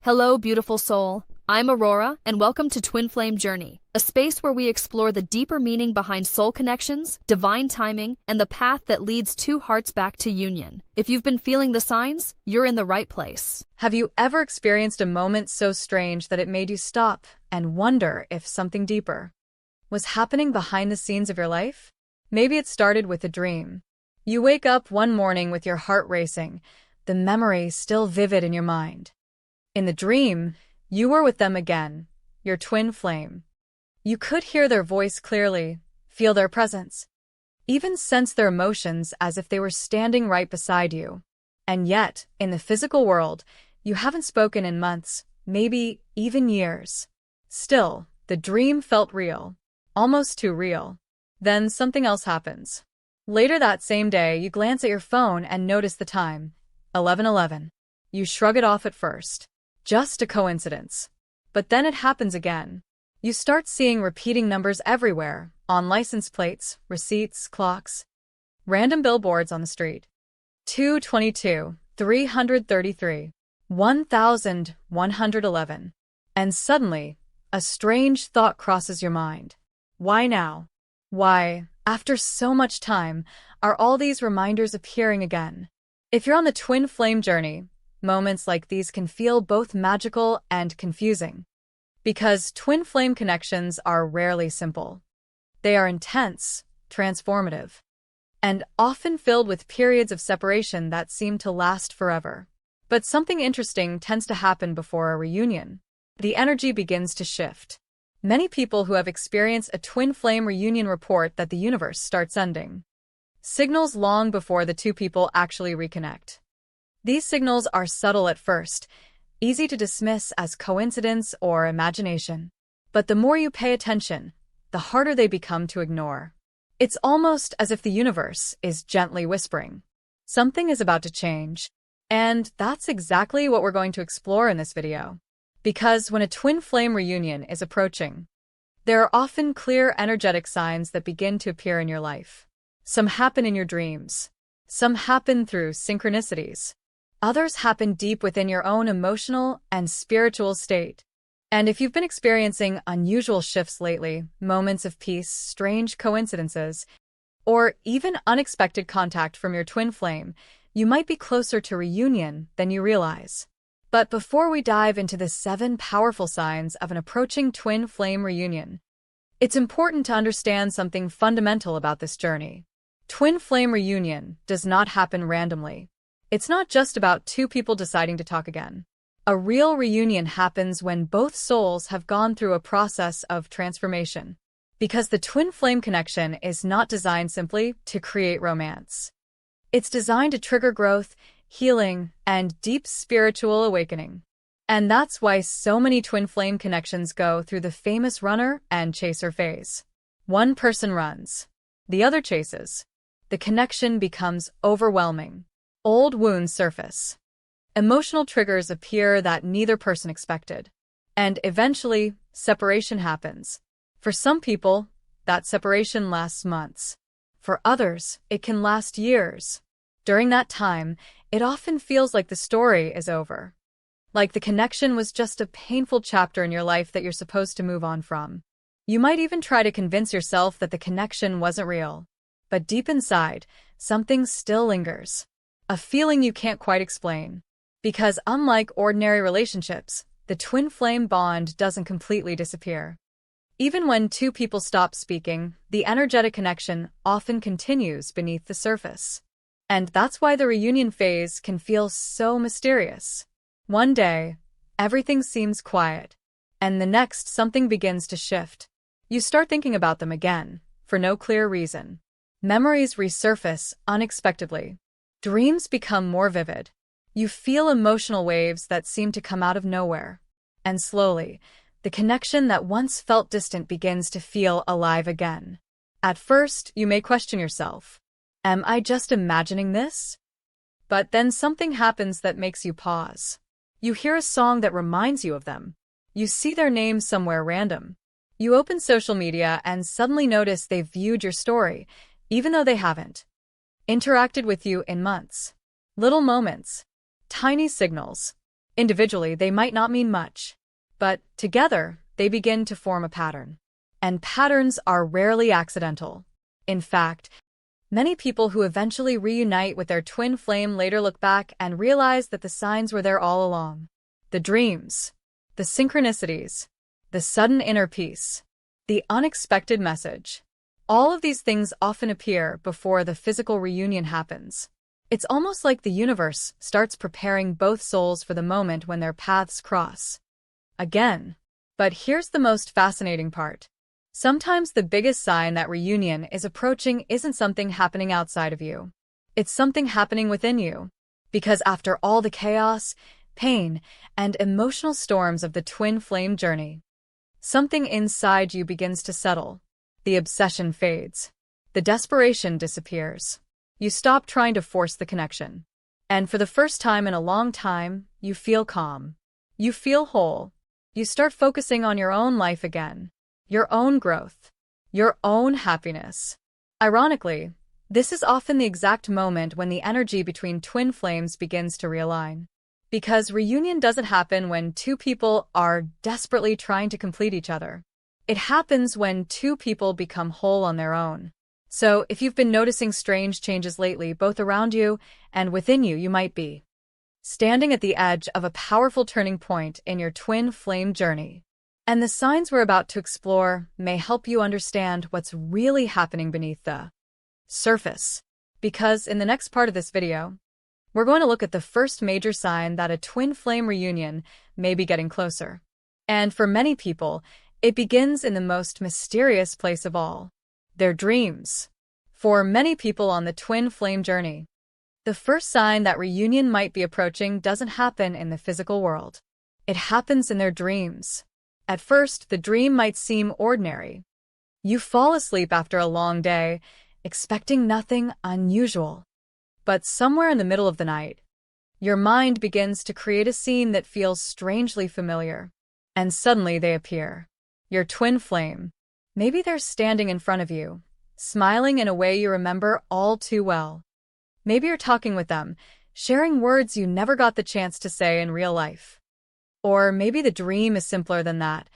Hello, beautiful soul. I'm Aurora, and welcome to Twin Flame Journey, a space where we explore the deeper meaning behind soul connections, divine timing, and the path that leads two hearts back to union. If you've been feeling the signs, you're in the right place. Have you ever experienced a moment so strange that it made you stop and wonder if something deeper was happening behind the scenes of your life? Maybe it started with a dream. You wake up one morning with your heart racing, the memory still vivid in your mind. In the dream, you were with them again, your twin flame. You could hear their voice clearly, feel their presence, even sense their emotions as if they were standing right beside you. And yet, in the physical world, you haven't spoken in months, maybe even years. Still, the dream felt real, almost too real. Then something else happens. Later that same day, you glance at your phone and notice the time, 11:11. You shrug it off at first. Just a coincidence. But then it happens again. You start seeing repeating numbers everywhere, on license plates, receipts, clocks, random billboards on the street. 222, 333, 1111. And suddenly, a strange thought crosses your mind. Why now? Why, after so much time, are all these reminders appearing again? If you're on the twin flame journey, moments like these can feel both magical and confusing. Because twin flame connections are rarely simple. They are intense, transformative, and often filled with periods of separation that seem to last forever. But something interesting tends to happen before a reunion. The energy begins to shift. Many people who have experienced a twin flame reunion report that the universe starts sending signals long before the two people actually reconnect. These signals are subtle at first, easy to dismiss as coincidence or imagination. But the more you pay attention, the harder they become to ignore. It's almost as if the universe is gently whispering, something is about to change. And that's exactly what we're going to explore in this video. Because when a twin flame reunion is approaching, there are often clear energetic signs that begin to appear in your life. Some happen in your dreams. Some happen through synchronicities. Others happen deep within your own emotional and spiritual state. And if you've been experiencing unusual shifts lately, moments of peace, strange coincidences, or even unexpected contact from your twin flame, you might be closer to reunion than you realize. But before we dive into the 7 powerful signs of an approaching twin flame reunion, it's important to understand something fundamental about this journey. Twin flame reunion does not happen randomly. It's not just about two people deciding to talk again. A real reunion happens when both souls have gone through a process of transformation. Because the twin flame connection is not designed simply to create romance. It's designed to trigger growth, healing, and deep spiritual awakening. And that's why so many twin flame connections go through the famous runner and chaser phase. One person runs, the other chases. The connection becomes overwhelming. Old wounds surface. Emotional triggers appear that neither person expected. And eventually, separation happens. For some people, that separation lasts months. For others, it can last years. During that time, it often feels like the story is over. Like the connection was just a painful chapter in your life that you're supposed to move on from. You might even try to convince yourself that the connection wasn't real. But deep inside, something still lingers. A feeling you can't quite explain. Because unlike ordinary relationships, the twin flame bond doesn't completely disappear. Even when two people stop speaking, the energetic connection often continues beneath the surface. And that's why the reunion phase can feel so mysterious. One day, everything seems quiet. And the next, something begins to shift. You start thinking about them again, for no clear reason. Memories resurface unexpectedly. Dreams become more vivid. You feel emotional waves that seem to come out of nowhere. And slowly, the connection that once felt distant begins to feel alive again. At first, you may question yourself. Am I just imagining this? But then something happens that makes you pause. You hear a song that reminds you of them. You see their name somewhere random. You open social media and suddenly notice they've viewed your story, even though they haven't interacted with you in months. Little moments. Tiny signals. Individually, they might not mean much, but together, they begin to form a pattern. And patterns are rarely accidental. In fact, many people who eventually reunite with their twin flame later look back and realize that the signs were there all along. The dreams, the synchronicities, the sudden inner peace, the unexpected message. All of these things often appear before the physical reunion happens. It's almost like the universe starts preparing both souls for the moment when their paths cross again. But here's the most fascinating part. Sometimes the biggest sign that reunion is approaching isn't something happening outside of you. It's something happening within you. Because after all the chaos, pain, and emotional storms of the twin flame journey, something inside you begins to settle. The obsession fades. The desperation disappears. You stop trying to force the connection. And for the first time in a long time, you feel calm. You feel whole. You start focusing on your own life again, your own growth, your own happiness. Ironically, this is often the exact moment when the energy between twin flames begins to realign. Because reunion doesn't happen when two people are desperately trying to complete each other. It happens when two people become whole on their own. So, if you've been noticing strange changes lately, both around you and within you, you might be standing at the edge of a powerful turning point in your twin flame journey. And the signs we're about to explore may help you understand what's really happening beneath the surface. Because in the next part of this video, we're going to look at the first major sign that a twin flame reunion may be getting closer. And for many people, it begins in the most mysterious place of all, their dreams. For many people on the twin flame journey, the first sign that reunion might be approaching doesn't happen in the physical world. It happens in their dreams. At first, the dream might seem ordinary. You fall asleep after a long day, expecting nothing unusual. But somewhere in the middle of the night, your mind begins to create a scene that feels strangely familiar. And suddenly they appear. Your twin flame. Maybe they're standing in front of you, smiling in a way you remember all too well. Maybe you're talking with them, sharing words you never got the chance to say in real life. Or maybe the dream is simpler than that,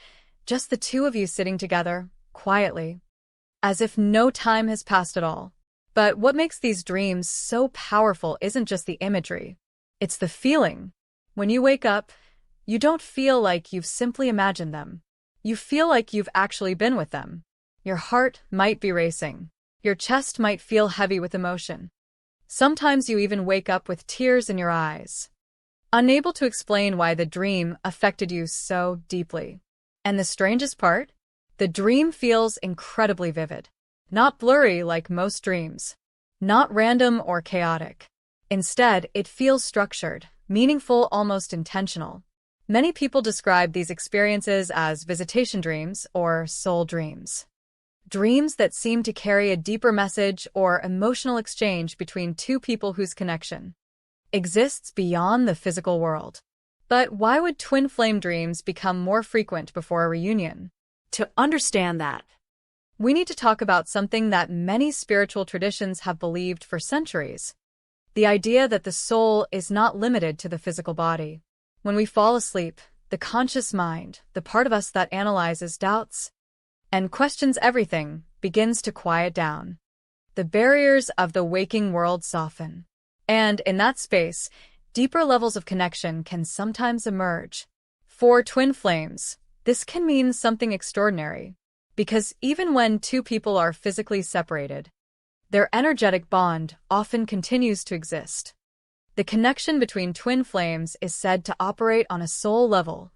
just the two of you sitting together, quietly, as if no time has passed at all. But what makes these dreams so powerful isn't just the imagery, it's the feeling. When you wake up, you don't feel like you've simply imagined them. You feel like you've actually been with them. Your heart might be racing. Your chest might feel heavy with emotion. Sometimes you even wake up with tears in your eyes, unable to explain why the dream affected you so deeply. And the strangest part? The dream feels incredibly vivid. Not blurry like most dreams. Not random or chaotic. Instead, it feels structured, meaningful, almost intentional. Many people describe these experiences as visitation dreams or soul dreams. Dreams that seem to carry a deeper message or emotional exchange between two people whose connection exists beyond the physical world. But why would twin flame dreams become more frequent before a reunion? To understand that, we need to talk about something that many spiritual traditions have believed for centuries. The idea that the soul is not limited to the physical body. When we fall asleep, the conscious mind, the part of us that analyzes, doubts, and questions everything, begins to quiet down. The barriers of the waking world soften. And in that space, deeper levels of connection can sometimes emerge. For twin flames, this can mean something extraordinary. Because even when two people are physically separated, their energetic bond often continues to exist. The connection between twin flames is said to operate on a soul level,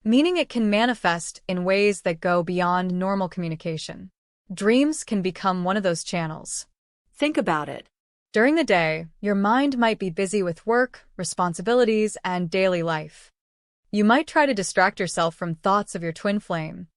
meaning it can manifest in ways that go beyond normal communication. Dreams can become one of those channels. Think about it. During the day, your mind might be busy with work, responsibilities, and daily life. You might try to distract yourself from thoughts of your twin flame,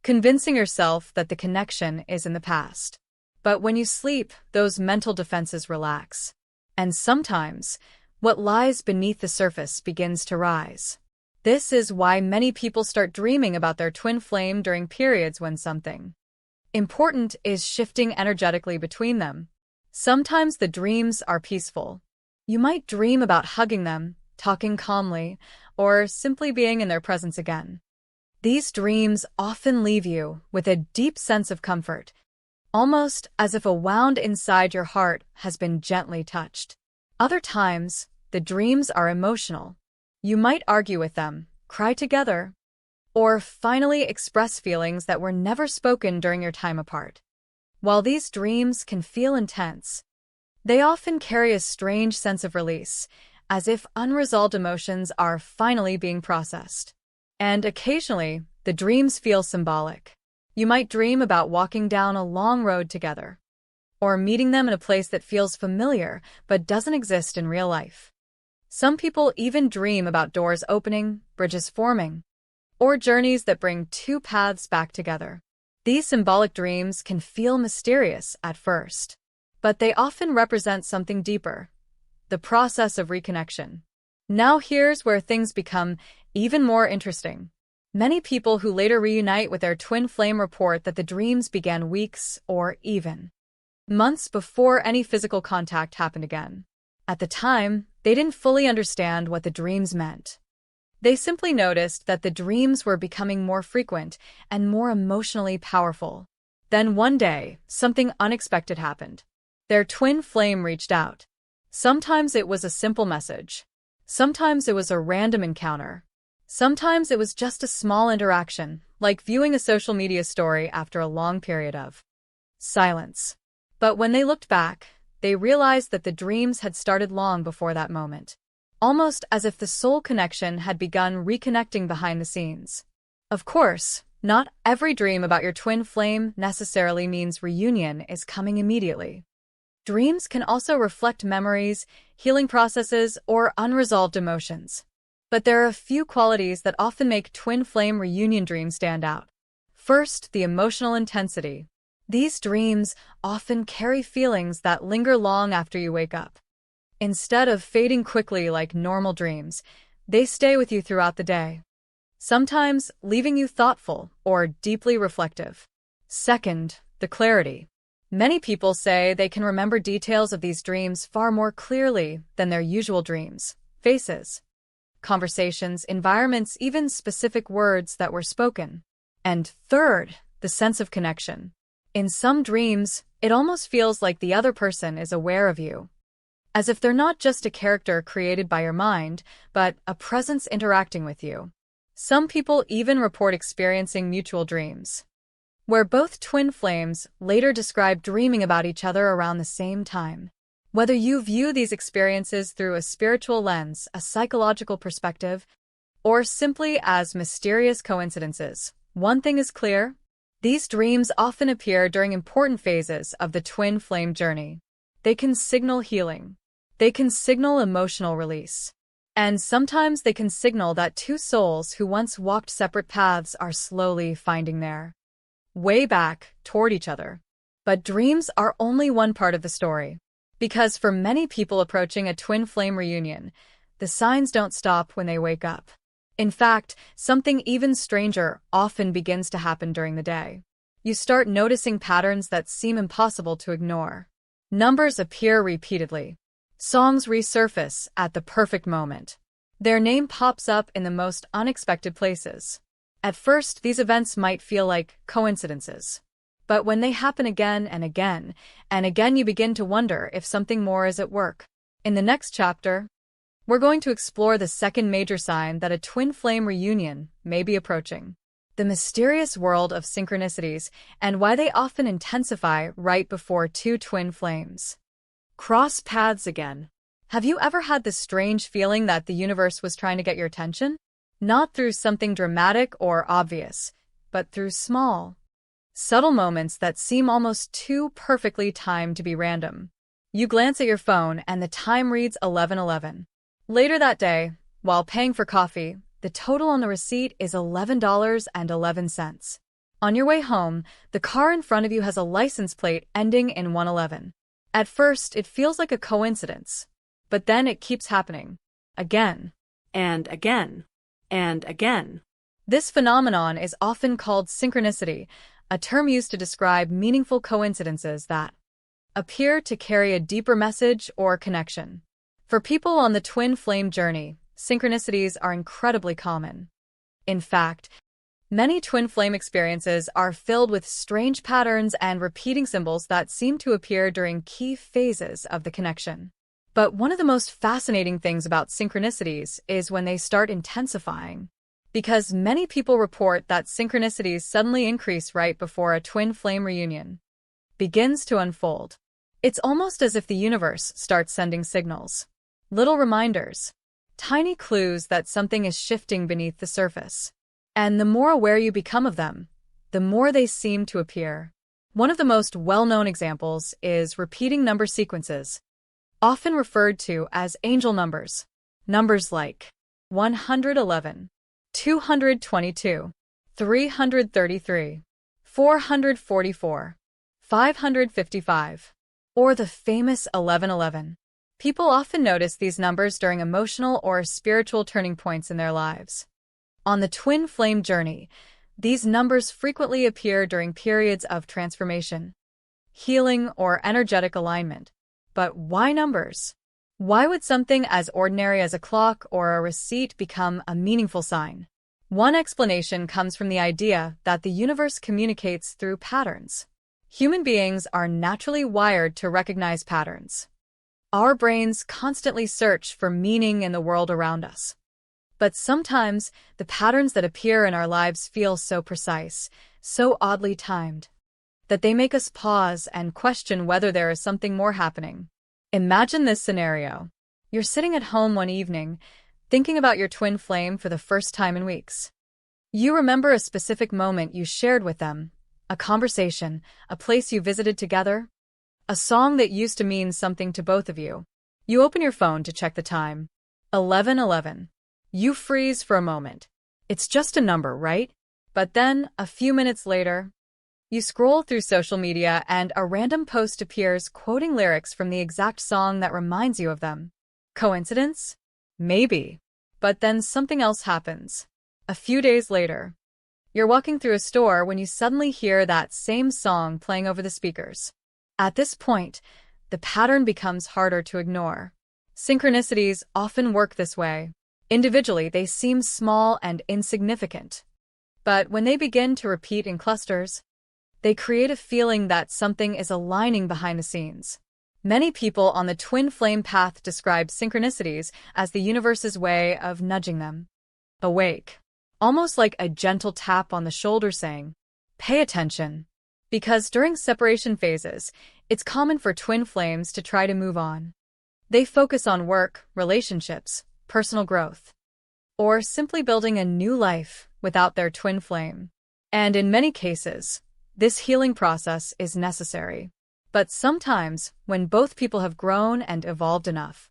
convincing yourself that the connection is in the past. But when you sleep, those mental defenses relax. And sometimes, what lies beneath the surface begins to rise. This is why many people start dreaming about their twin flame during periods when something important is shifting energetically between them. Sometimes the dreams are peaceful. You might dream about hugging them, talking calmly, or simply being in their presence again. These dreams often leave you with a deep sense of comfort, almost as if a wound inside your heart has been gently touched. Other times, the dreams are emotional. You might argue with them, cry together, or finally express feelings that were never spoken during your time apart. While these dreams can feel intense, they often carry a strange sense of release, as if unresolved emotions are finally being processed. And occasionally, the dreams feel symbolic. You might dream about walking down a long road together, or meeting them in a place that feels familiar but doesn't exist in real life. Some people even dream about doors opening, bridges forming, or journeys that bring two paths back together. These symbolic dreams can feel mysterious at first, but they often represent something deeper: the process of reconnection. Now here's where things become even more interesting. Many people who later reunite with their twin flame report that the dreams began weeks or even months before any physical contact happened again. At the time, they didn't fully understand what the dreams meant. They simply noticed that the dreams were becoming more frequent and more emotionally powerful. Then one day, something unexpected happened. Their twin flame reached out. Sometimes it was a simple message. Sometimes it was a random encounter. Sometimes it was just a small interaction, like viewing a social media story after a long period of silence. But when they looked back, they realized that the dreams had started long before that moment, almost as if the soul connection had begun reconnecting behind the scenes. Of course, not every dream about your twin flame necessarily means reunion is coming immediately. Dreams can also reflect memories, healing processes, or unresolved emotions. But there are a few qualities that often make twin flame reunion dreams stand out. First, the emotional intensity. These dreams often carry feelings that linger long after you wake up. Instead of fading quickly like normal dreams, they stay with you throughout the day, sometimes leaving you thoughtful or deeply reflective. Second, the clarity. Many people say they can remember details of these dreams far more clearly than their usual dreams: faces, conversations, environments, even specific words that were spoken. And third, the sense of connection. In some dreams, it almost feels like the other person is aware of you, as if they're not just a character created by your mind, but a presence interacting with you. Some people even report experiencing mutual dreams, where both twin flames later describe dreaming about each other around the same time. Whether you view these experiences through a spiritual lens, a psychological perspective, or simply as mysterious coincidences, one thing is clear: these dreams often appear during important phases of the twin flame journey. They can signal healing. They can signal emotional release. And sometimes they can signal that two souls who once walked separate paths are slowly finding their way back toward each other. But dreams are only one part of the story. Because for many people approaching a twin flame reunion, the signs don't stop when they wake up. In fact, something even stranger often begins to happen during the day. You start noticing patterns that seem impossible to ignore. Numbers appear repeatedly. Songs resurface at the perfect moment. Their name pops up in the most unexpected places. At first, these events might feel like coincidences. But when they happen again and again, and again, you begin to wonder if something more is at work. In the next chapter, we're going to explore the second major sign that a twin flame reunion may be approaching: the mysterious world of synchronicities and why they often intensify right before two twin flames cross paths again. Have you ever had this strange feeling that the universe was trying to get your attention? Not through something dramatic or obvious, but through small, subtle moments that seem almost too perfectly timed to be random. You glance at your phone and the time reads 11:11. Later that day, while paying for coffee, the total on the receipt is $11.11. On your way home, the car in front of you has a license plate ending in 111. At first, it feels like a coincidence, but then it keeps happening. Again. And again. And again. This phenomenon is often called synchronicity, a term used to describe meaningful coincidences that appear to carry a deeper message or connection. For people on the twin flame journey, synchronicities are incredibly common. In fact, many twin flame experiences are filled with strange patterns and repeating symbols that seem to appear during key phases of the connection. But one of the most fascinating things about synchronicities is when they start intensifying, because many people report that synchronicities suddenly increase right before a twin flame reunion begins to unfold. It's almost as if the universe starts sending signals, little reminders, tiny clues that something is shifting beneath the surface. And the more aware you become of them, the more they seem to appear. One of the most well-known examples is repeating number sequences, often referred to as angel numbers. Numbers like 111, 222, 333, 444, 555, or the famous 1111. People often notice these numbers during emotional or spiritual turning points in their lives. On the twin flame journey, these numbers frequently appear during periods of transformation, healing, or energetic alignment. But why numbers? Why would something as ordinary as a clock or a receipt become a meaningful sign? One explanation comes from the idea that the universe communicates through patterns. Human beings are naturally wired to recognize patterns. Our brains constantly search for meaning in the world around us. But sometimes, the patterns that appear in our lives feel so precise, so oddly timed, that they make us pause and question whether there is something more happening. Imagine this scenario. You're sitting at home one evening, thinking about your twin flame for the first time in weeks. You remember a specific moment you shared with them, a conversation, a place you visited together, a song that used to mean something to both of you. You open your phone to check the time. 11:11. You freeze for a moment. It's just a number, right? But then, a few minutes later, you scroll through social media and a random post appears quoting lyrics from the exact song that reminds you of them. Coincidence? Maybe. But then something else happens. A few days later, you're walking through a store when you suddenly hear that same song playing over the speakers. At this point, the pattern becomes harder to ignore. Synchronicities often work this way. Individually, they seem small and insignificant. But when they begin to repeat in clusters, they create a feeling that something is aligning behind the scenes. Many people on the twin flame path describe synchronicities as the universe's way of nudging them awake, almost like a gentle tap on the shoulder saying, "Pay attention." Because during separation phases, it's common for twin flames to try to move on. They focus on work, relationships, personal growth, or simply building a new life without their twin flame. And in many cases, this healing process is necessary. But sometimes, when both people have grown and evolved enough,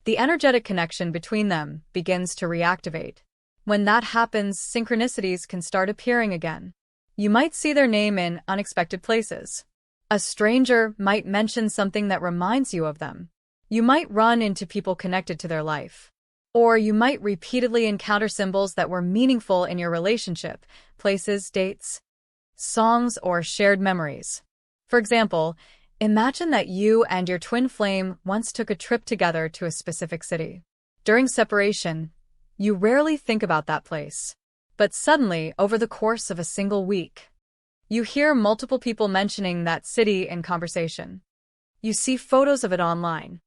the energetic connection between them begins to reactivate. When that happens, synchronicities can start appearing again. You might see their name in unexpected places. A stranger might mention something that reminds you of them. You might run into people connected to their life. Or you might repeatedly encounter symbols that were meaningful in your relationship, places, dates, songs, or shared memories. For example, imagine that you and your twin flame once took a trip together to a specific city. During separation, you rarely think about that place. But suddenly, over the course of a single week, you hear multiple people mentioning that city in conversation. You see photos of it online.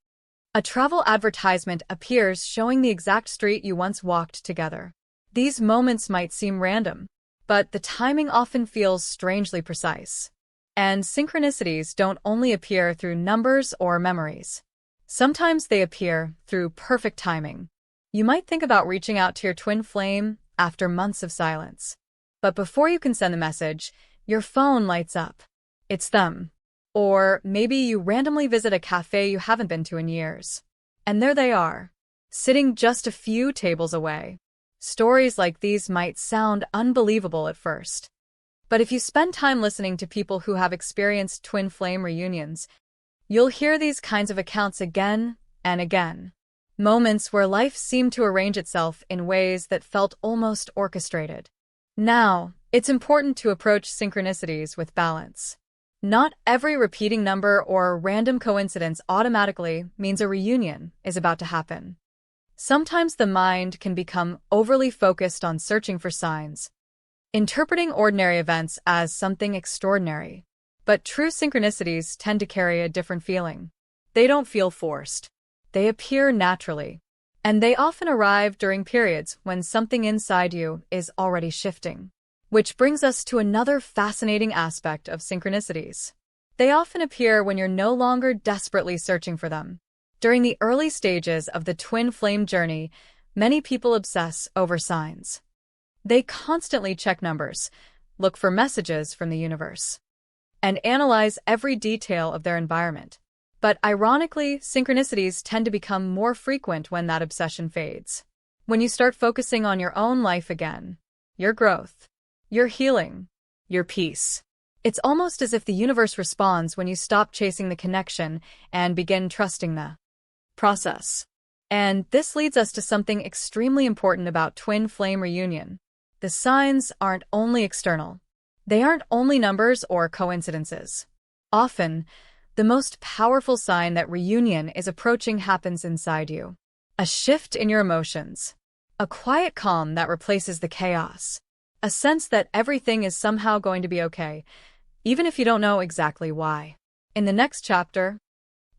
A travel advertisement appears showing the exact street you once walked together. These moments might seem random, but the timing often feels strangely precise. And synchronicities don't only appear through numbers or memories. Sometimes they appear through perfect timing. You might think about reaching out to your twin flame after months of silence. But before you can send the message, your phone lights up. It's them. Or maybe you randomly visit a cafe you haven't been to in years. And there they are, sitting just a few tables away. Stories like these might sound unbelievable at first. But if you spend time listening to people who have experienced twin flame reunions, you'll hear these kinds of accounts again and again. Moments where life seemed to arrange itself in ways that felt almost orchestrated. Now, it's important to approach synchronicities with balance. Not every repeating number or random coincidence automatically means a reunion is about to happen. Sometimes the mind can become overly focused on searching for signs, interpreting ordinary events as something extraordinary. But true synchronicities tend to carry a different feeling. They don't feel forced. They appear naturally. And they often arrive during periods when something inside you is already shifting. Which brings us to another fascinating aspect of synchronicities. They often appear when you're no longer desperately searching for them. During the early stages of the twin flame journey, many people obsess over signs. They constantly check numbers, look for messages from the universe, and analyze every detail of their environment. But ironically, synchronicities tend to become more frequent when that obsession fades. When you start focusing on your own life again, your growth, your healing, your peace. It's almost as if the universe responds when you stop chasing the connection and begin trusting the process. And this leads us to something extremely important about twin flame reunion. The signs aren't only external. They aren't only numbers or coincidences. Often, the most powerful sign that reunion is approaching happens inside you. A shift in your emotions. A quiet calm that replaces the chaos. A sense that everything is somehow going to be okay, even if you don't know exactly why. In the next chapter,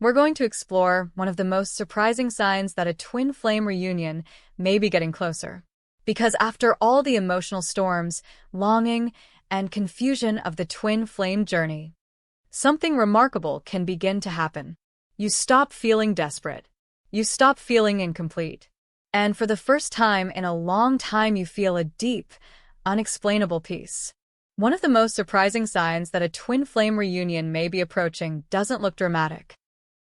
we're going to explore one of the most surprising signs that a twin flame reunion may be getting closer. Because after all the emotional storms, longing, and confusion of the twin flame journey, something remarkable can begin to happen. You stop feeling desperate. You stop feeling incomplete. And for the first time in a long time, you feel a deep, unexplainable peace. One of the most surprising signs that a twin flame reunion may be approaching doesn't look dramatic.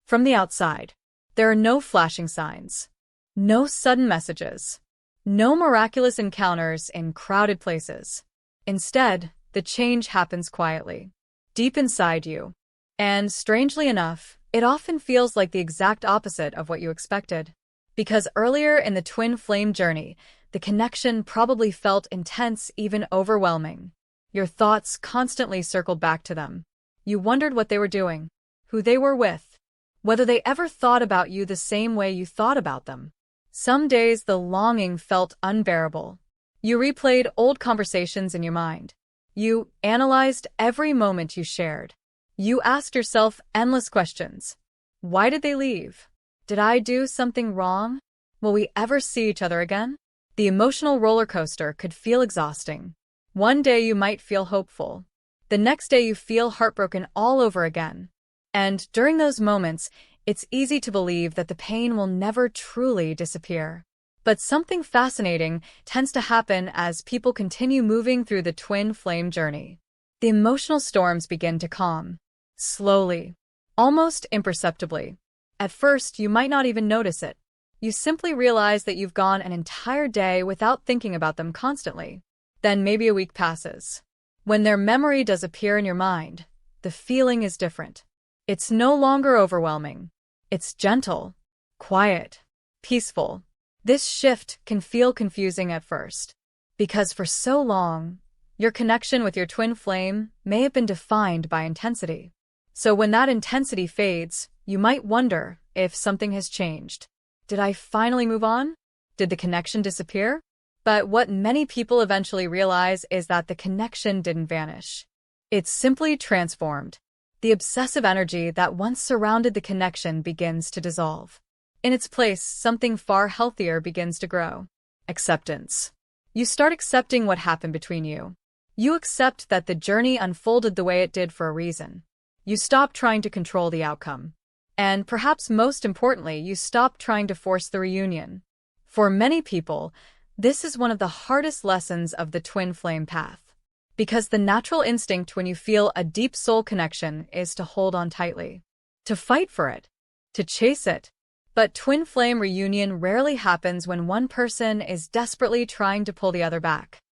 From the outside, there are no flashing signs, no sudden messages, no miraculous encounters in crowded places. Instead, the change happens quietly, deep inside you. And strangely enough, it often feels like the exact opposite of what you expected. Because earlier in the twin flame journey, the connection probably felt intense, even overwhelming. Your thoughts constantly circled back to them. You wondered what they were doing, who they were with, whether they ever thought about you the same way you thought about them. Some days the longing felt unbearable. You replayed old conversations in your mind. You analyzed every moment you shared. You asked yourself endless questions. Why did they leave? Did I do something wrong? Will we ever see each other again? The emotional roller coaster could feel exhausting. One day you might feel hopeful. The next day you feel heartbroken all over again. And during those moments, it's easy to believe that the pain will never truly disappear. But something fascinating tends to happen as people continue moving through the twin flame journey. The emotional storms begin to calm. Slowly. Almost imperceptibly. At first, you might not even notice it. You simply realize that you've gone an entire day without thinking about them constantly. Then maybe a week passes. When their memory does appear in your mind, the feeling is different. It's no longer overwhelming. It's gentle, quiet, peaceful. This shift can feel confusing at first, because for so long, your connection with your twin flame may have been defined by intensity. So when that intensity fades, you might wonder if something has changed. Did I finally move on? Did the connection disappear? But what many people eventually realize is that the connection didn't vanish. It's simply transformed. The obsessive energy that once surrounded the connection begins to dissolve. In its place, something far healthier begins to grow. Acceptance. You start accepting what happened between you. You accept that the journey unfolded the way it did for a reason. You stop trying to control the outcome. And perhaps most importantly, you stop trying to force the reunion. For many people, this is one of the hardest lessons of the twin flame path. Because the natural instinct when you feel a deep soul connection is to hold on tightly, to fight for it, to chase it. But twin flame reunion rarely happens when one person is desperately trying to pull the other back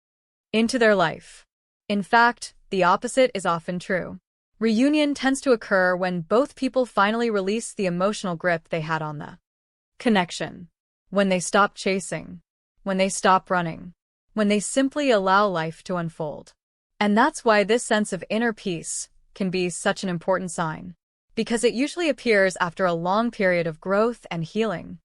into their life. In fact, the opposite is often true. Reunion tends to occur when both people finally release the emotional grip they had on the connection. When they stop chasing, when they stop running, when they simply allow life to unfold. And that's why this sense of inner peace can be such an important sign. Because it usually appears after a long period of growth and healing.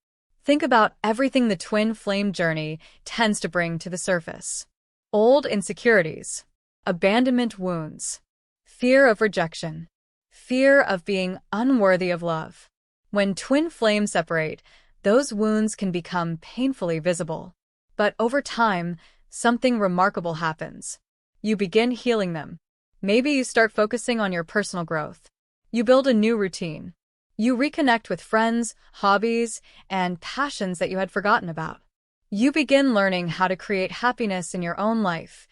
Think about everything the twin flame journey tends to bring to the surface. Old insecurities, abandonment wounds, fear of rejection, fear of being unworthy of love. When twin flames separate, those wounds can become painfully visible. But over time, something remarkable happens. You begin healing them. Maybe you start focusing on your personal growth. You build a new routine. You reconnect with friends, hobbies, and passions that you had forgotten about. You begin learning how to create happiness in your own life,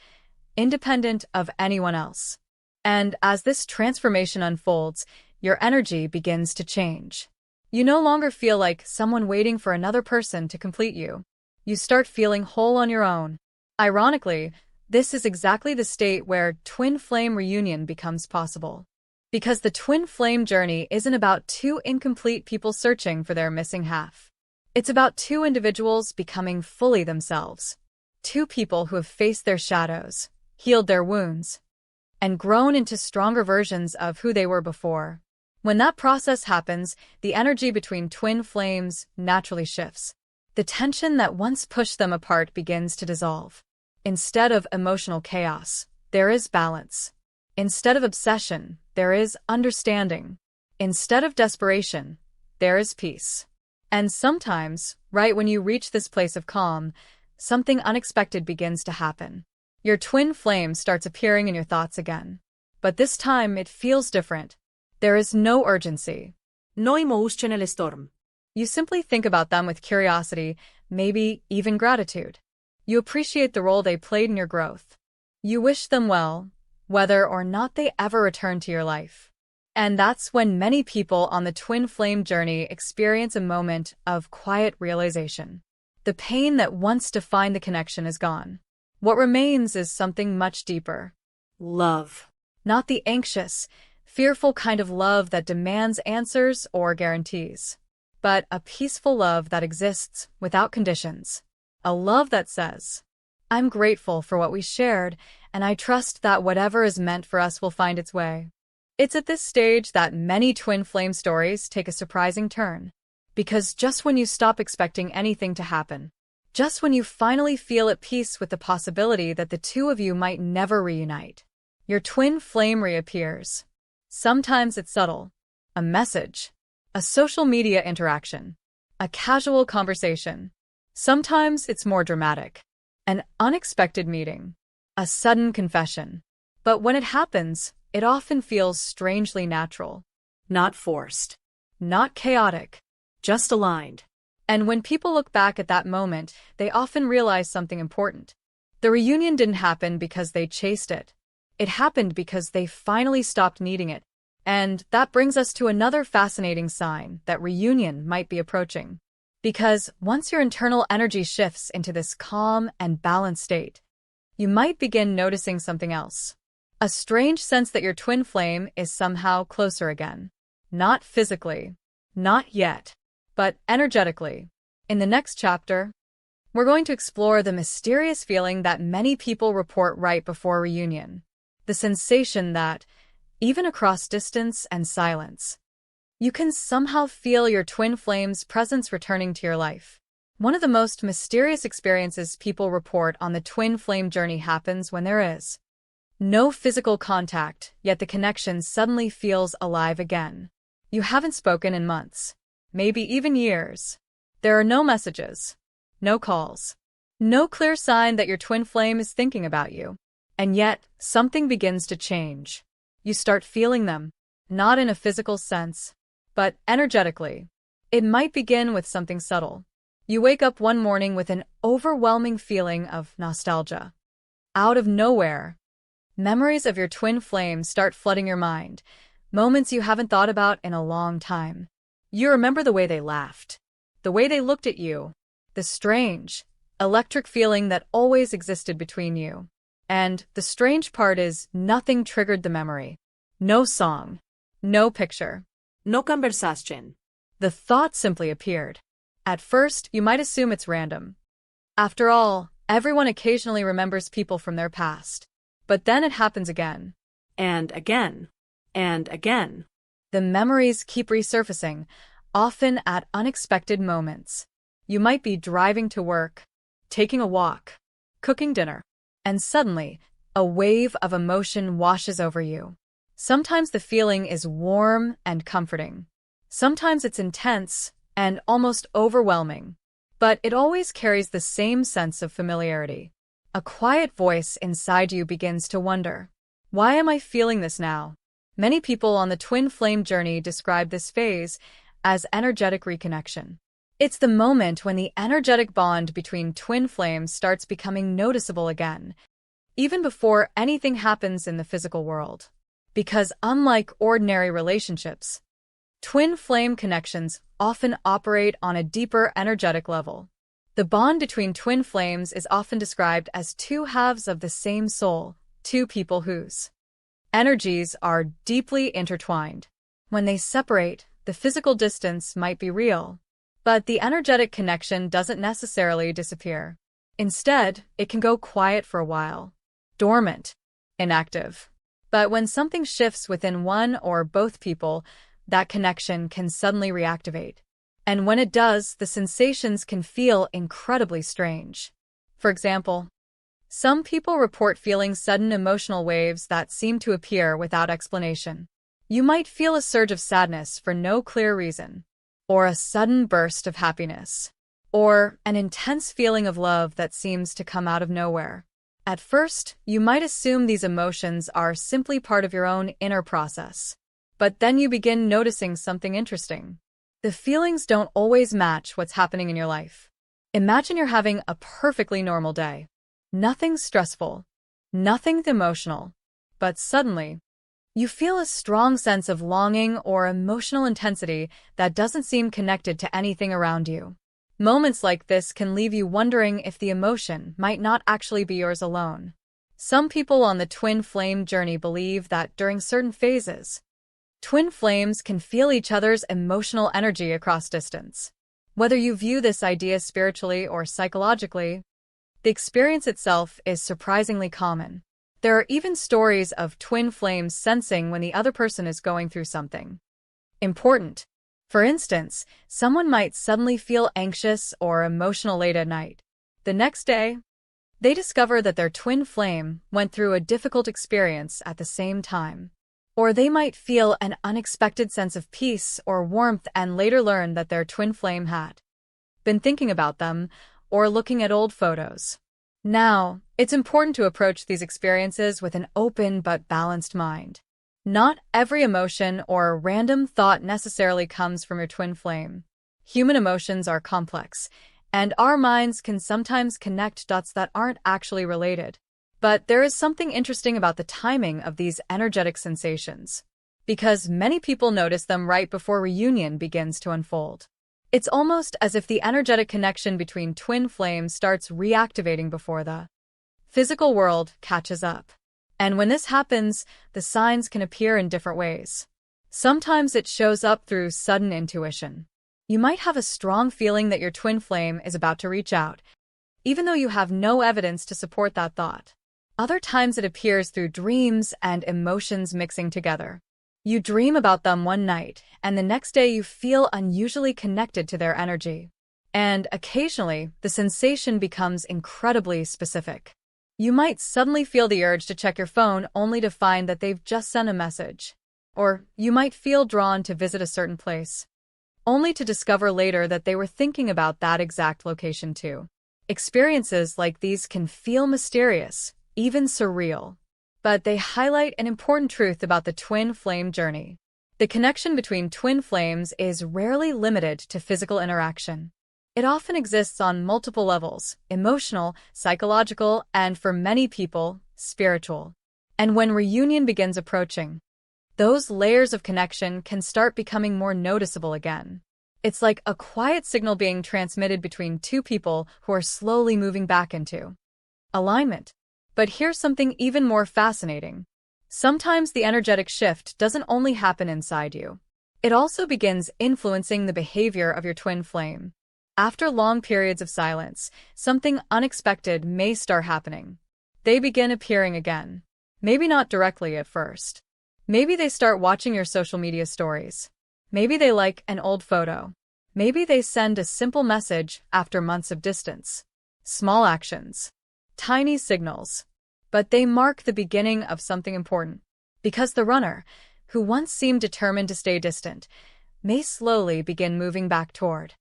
independent of anyone else. And as this transformation unfolds, your energy begins to change. You no longer feel like someone waiting for another person to complete you. You start feeling whole on your own. Ironically, this is exactly the state where twin flame reunion becomes possible. Because the twin flame journey isn't about two incomplete people searching for their missing half. It's about two individuals becoming fully themselves. Two people who have faced their shadows, healed their wounds, and grown into stronger versions of who they were before. When that process happens, the energy between twin flames naturally shifts. The tension that once pushed them apart begins to dissolve. Instead of emotional chaos, there is balance. Instead of obsession, there is understanding. Instead of desperation, there is peace. And sometimes, right when you reach this place of calm, something unexpected begins to happen. Your twin flame starts appearing in your thoughts again. But this time, it feels different. There is no urgency. No emotion el storm. You simply think about them with curiosity, maybe even gratitude. You appreciate the role they played in your growth. You wish them well, whether or not they ever return to your life. And that's when many people on the twin flame journey experience a moment of quiet realization. The pain that once defined the connection is gone. What remains is something much deeper. Love. Not the anxious, fearful kind of love that demands answers or guarantees, but a peaceful love that exists without conditions. A love that says, I'm grateful for what we shared, and I trust that whatever is meant for us will find its way. It's at this stage that many twin flame stories take a surprising turn. Because just when you stop expecting anything to happen, just when you finally feel at peace with the possibility that the two of you might never reunite, your twin flame reappears. Sometimes it's subtle. A message, a social media interaction, a casual conversation. Sometimes it's more dramatic. An unexpected meeting, a sudden confession. But when it happens, it often feels strangely natural. Not forced. Not chaotic. Just aligned. And when people look back at that moment, they often realize something important. The reunion didn't happen because they chased it. It happened because they finally stopped needing it. And that brings us to another fascinating sign that reunion might be approaching. Because once your internal energy shifts into this calm and balanced state, you might begin noticing something else. A strange sense that your twin flame is somehow closer again. Not physically, not yet, but energetically. In the next chapter, we're going to explore the mysterious feeling that many people report right before reunion. The sensation that, even across distance and silence, you can somehow feel your twin flame's presence returning to your life. One of the most mysterious experiences people report on the twin flame journey happens when there is no physical contact, yet the connection suddenly feels alive again. You haven't spoken in months, maybe even years. There are no messages, no calls, no clear sign that your twin flame is thinking about you. And yet, something begins to change. You start feeling them, not in a physical sense, but energetically. It might begin with something subtle. You wake up one morning with an overwhelming feeling of nostalgia. Out of nowhere, memories of your twin flame start flooding your mind, moments you haven't thought about in a long time. You remember the way they laughed, the way they looked at you, the strange, electric feeling that always existed between you. And the strange part is nothing triggered the memory. No song, no picture. No conversation. The thought simply appeared. At first, you might assume it's random. After all, everyone occasionally remembers people from their past. But then it happens again. And again. And again. The memories keep resurfacing, often at unexpected moments. You might be driving to work, taking a walk, cooking dinner, and suddenly, a wave of emotion washes over you. Sometimes the feeling is warm and comforting. Sometimes it's intense and almost overwhelming. But it always carries the same sense of familiarity. A quiet voice inside you begins to wonder, why am I feeling this now? Many people on the twin flame journey describe this phase as energetic reconnection. It's the moment when the energetic bond between twin flames starts becoming noticeable again, even before anything happens in the physical world. Because unlike ordinary relationships, twin flame connections often operate on a deeper energetic level. The bond between twin flames is often described as two halves of the same soul, two people whose energies are deeply intertwined. When they separate, the physical distance might be real, but the energetic connection doesn't necessarily disappear. Instead, it can go quiet for a while, dormant, inactive. But when something shifts within one or both people, that connection can suddenly reactivate. And when it does, the sensations can feel incredibly strange. For example, some people report feeling sudden emotional waves that seem to appear without explanation. You might feel a surge of sadness for no clear reason, or a sudden burst of happiness, or an intense feeling of love that seems to come out of nowhere. At first, you might assume these emotions are simply part of your own inner process. But then you begin noticing something interesting. The feelings don't always match what's happening in your life. Imagine you're having a perfectly normal day. Nothing stressful, nothing emotional. But suddenly, you feel a strong sense of longing or emotional intensity that doesn't seem connected to anything around you. Moments like this can leave you wondering if the emotion might not actually be yours alone. Some people on the twin flame journey believe that during certain phases, twin flames can feel each other's emotional energy across distance. Whether you view this idea spiritually or psychologically, the experience itself is surprisingly common. There are even stories of twin flames sensing when the other person is going through something important. For instance, someone might suddenly feel anxious or emotional late at night. The next day, they discover that their twin flame went through a difficult experience at the same time. Or they might feel an unexpected sense of peace or warmth and later learn that their twin flame had been thinking about them or looking at old photos. Now, it's important to approach these experiences with an open but balanced mind. Not every emotion or random thought necessarily comes from your twin flame. Human emotions are complex, and our minds can sometimes connect dots that aren't actually related. But there is something interesting about the timing of these energetic sensations, because many people notice them right before reunion begins to unfold. It's almost as if the energetic connection between twin flames starts reactivating before the physical world catches up. And when this happens, the signs can appear in different ways. Sometimes it shows up through sudden intuition. You might have a strong feeling that your twin flame is about to reach out, even though you have no evidence to support that thought. Other times it appears through dreams and emotions mixing together. You dream about them one night, and the next day you feel unusually connected to their energy. And occasionally, the sensation becomes incredibly specific. You might suddenly feel the urge to check your phone only to find that they've just sent a message. Or you might feel drawn to visit a certain place, only to discover later that they were thinking about that exact location too. Experiences like these can feel mysterious, even surreal. But they highlight an important truth about the twin flame journey. The connection between twin flames is rarely limited to physical interaction. It often exists on multiple levels: emotional, psychological, and for many people, spiritual. And when reunion begins approaching, those layers of connection can start becoming more noticeable again. It's like a quiet signal being transmitted between two people who are slowly moving back into alignment. But here's something even more fascinating. Sometimes the energetic shift doesn't only happen inside you. It also begins influencing the behavior of your twin flame. After long periods of silence, something unexpected may start happening. They begin appearing again. Maybe not directly at first. Maybe they start watching your social media stories. Maybe they like an old photo. Maybe they send a simple message after months of distance. Small actions. Tiny signals. But they mark the beginning of something important. Because the runner, who once seemed determined to stay distant, may slowly begin moving back toward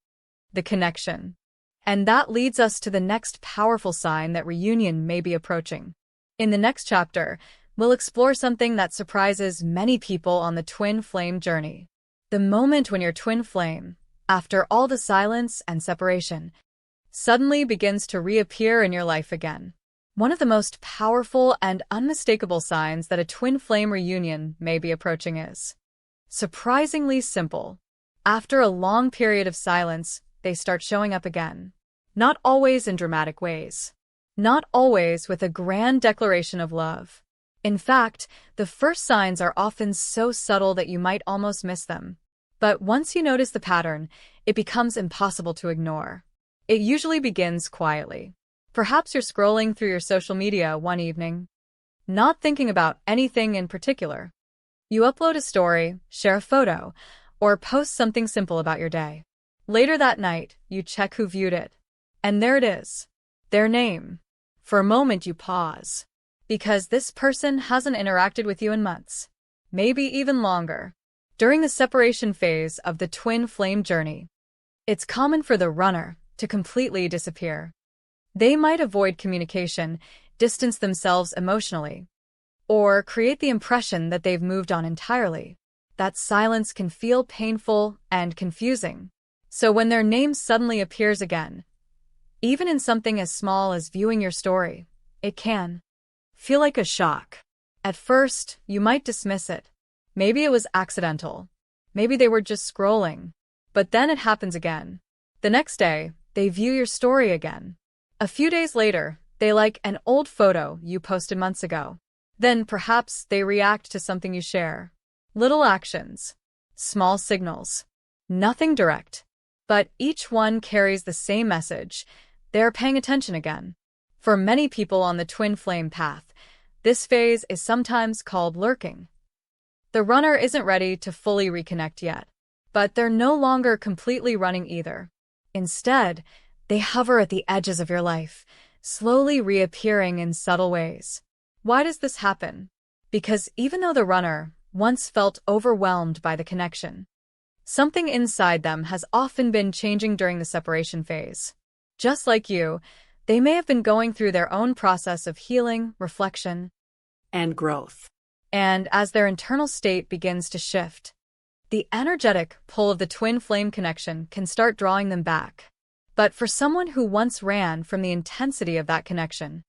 the connection. And that leads us to the next powerful sign that reunion may be approaching. In the next chapter, we'll explore something that surprises many people on the twin flame journey. The moment when your twin flame, after all the silence and separation, suddenly begins to reappear in your life again. One of the most powerful and unmistakable signs that a twin flame reunion may be approaching is surprisingly simple. After a long period of silence, they start showing up again. Not always in dramatic ways. Not always with a grand declaration of love. In fact, the first signs are often so subtle that you might almost miss them. But once you notice the pattern, it becomes impossible to ignore. It usually begins quietly. Perhaps you're scrolling through your social media one evening, not thinking about anything in particular. You upload a story, share a photo, or post something simple about your day. Later that night, you check who viewed it. And there it is. Their name. For a moment you pause. Because this person hasn't interacted with you in months. Maybe even longer. During the separation phase of the twin flame journey, it's common for the runner to completely disappear. They might avoid communication, distance themselves emotionally, or create the impression that they've moved on entirely. That silence can feel painful and confusing. So when their name suddenly appears again, even in something as small as viewing your story, it can feel like a shock. At first, you might dismiss it. Maybe it was accidental. Maybe they were just scrolling. But then it happens again. The next day, they view your story again. A few days later, they like an old photo you posted months ago. Then perhaps they react to something you share. Little actions. Small signals. Nothing direct. But each one carries the same message. They're paying attention again. For many people on the twin flame path, this phase is sometimes called lurking. The runner isn't ready to fully reconnect yet, but they're no longer completely running either. Instead, they hover at the edges of your life, slowly reappearing in subtle ways. Why does this happen? Because even though the runner once felt overwhelmed by the connection, something inside them has often been changing during the separation phase. Just like you, they may have been going through their own process of healing, reflection, and growth. And as their internal state begins to shift, the energetic pull of the twin flame connection can start drawing them back. But for someone who once ran from the intensity of that connection,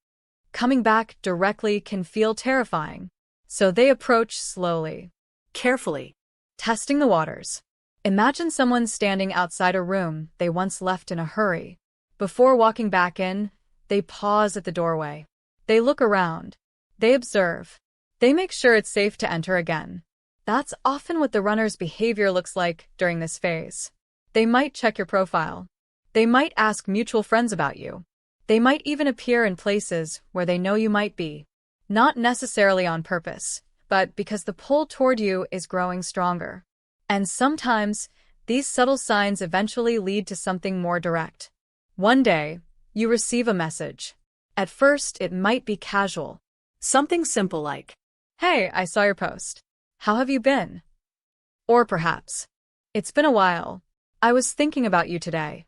coming back directly can feel terrifying. So they approach slowly, Carefully. testing the waters. Imagine someone standing outside a room they once left in a hurry. Before walking back in, they pause at the doorway. They look around. They observe. They make sure it's safe to enter again. That's often what the runner's behavior looks like during this phase. They might check your profile. They might ask mutual friends about you. They might even appear in places where they know you might be. Not necessarily on purpose, but because the pull toward you is growing stronger. And sometimes, these subtle signs eventually lead to something more direct. One day, you receive a message. At first, it might be casual. Something simple like, Hey, I saw your post. How have you been? Or perhaps, it's been a while. I was thinking about you today.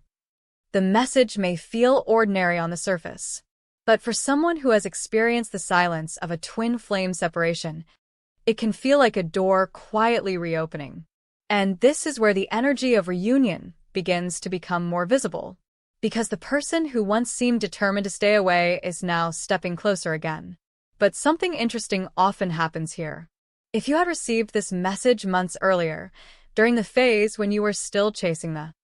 The message may feel ordinary on the surface, but for someone who has experienced the silence of a twin flame separation, it can feel like a door quietly reopening. And this is where the energy of reunion begins to become more visible. Because the person who once seemed determined to stay away is now stepping closer again. But something interesting often happens here. If you had received this message months earlier, during the phase when you were still chasing the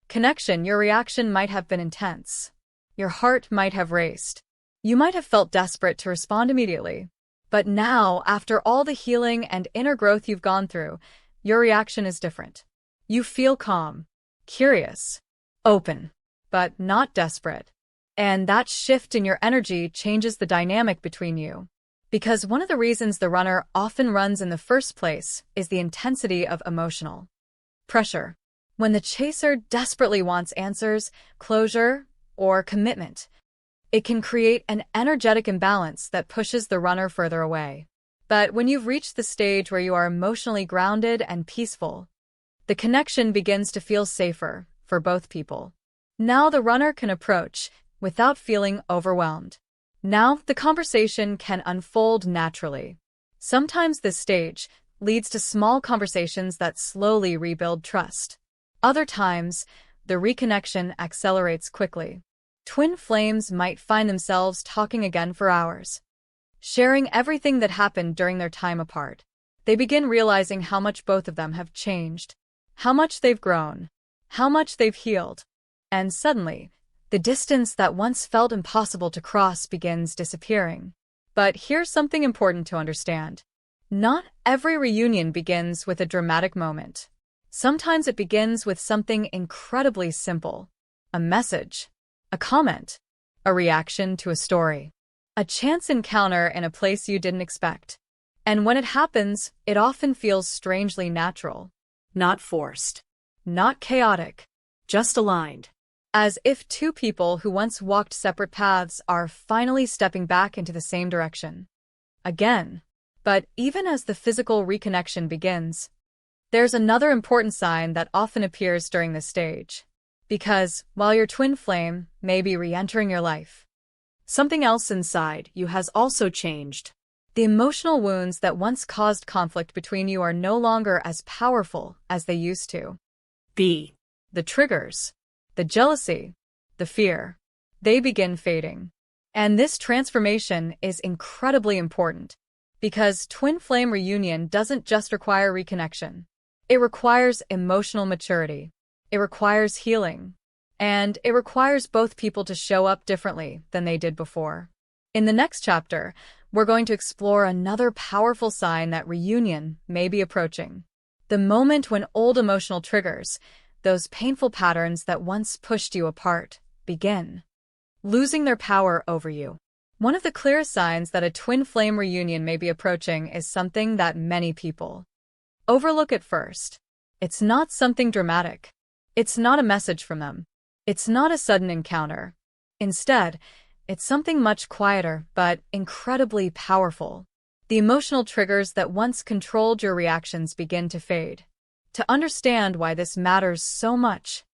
connection, your reaction might have been intense. Your heart might have raced. You might have felt desperate to respond immediately. But now, after all the healing and inner growth you've gone through, your reaction is different. You feel calm, curious, open, but not desperate. And that shift in your energy changes the dynamic between you. Because one of the reasons the runner often runs in the first place is the intensity of emotional pressure. when the chaser desperately wants answers, closure, or commitment. It can create an energetic imbalance that pushes the runner further away. But when you've reached the stage where you are emotionally grounded and peaceful, the connection begins to feel safer for both people. Now the runner can approach without feeling overwhelmed. Now the conversation can unfold naturally. Sometimes this stage leads to small conversations that slowly rebuild trust. Other times, the reconnection accelerates quickly. Twin flames might find themselves talking again for hours, sharing everything that happened during their time apart. They begin realizing how much both of them have changed, how much they've grown, how much they've healed. And suddenly, the distance that once felt impossible to cross begins disappearing. But here's something important to understand. Not every reunion begins with a dramatic moment. Sometimes it begins with something incredibly simple. A message, a comment, a reaction to a story, a chance encounter in a place you didn't expect. And when it happens, it often feels strangely natural. Not forced. Not chaotic. Just aligned. As if two people who once walked separate paths are finally stepping back into the same direction. Again. But even as the physical reconnection begins, there's another important sign that often appears during this stage. Because, while your twin flame may be re-entering your life, something else inside you has also changed. The emotional wounds that once caused conflict between you are no longer as powerful as they used to. The triggers, the jealousy, the fear, they begin fading. And this transformation is incredibly important, because twin flame reunion doesn't just require reconnection. It requires emotional maturity. It requires healing. And it requires both people to show up differently than they did before. In the next chapter, we're going to explore another powerful sign that reunion may be approaching. The moment when old emotional triggers, those painful patterns that once pushed you apart, begin losing their power over you. One of the clearest signs that a twin flame reunion may be approaching is something that many people overlook at first. It's not something dramatic. It's not a message from them. It's not a sudden encounter. Instead, it's something much quieter but incredibly powerful. The emotional triggers that once controlled your reactions begin to fade. To understand why this matters so much,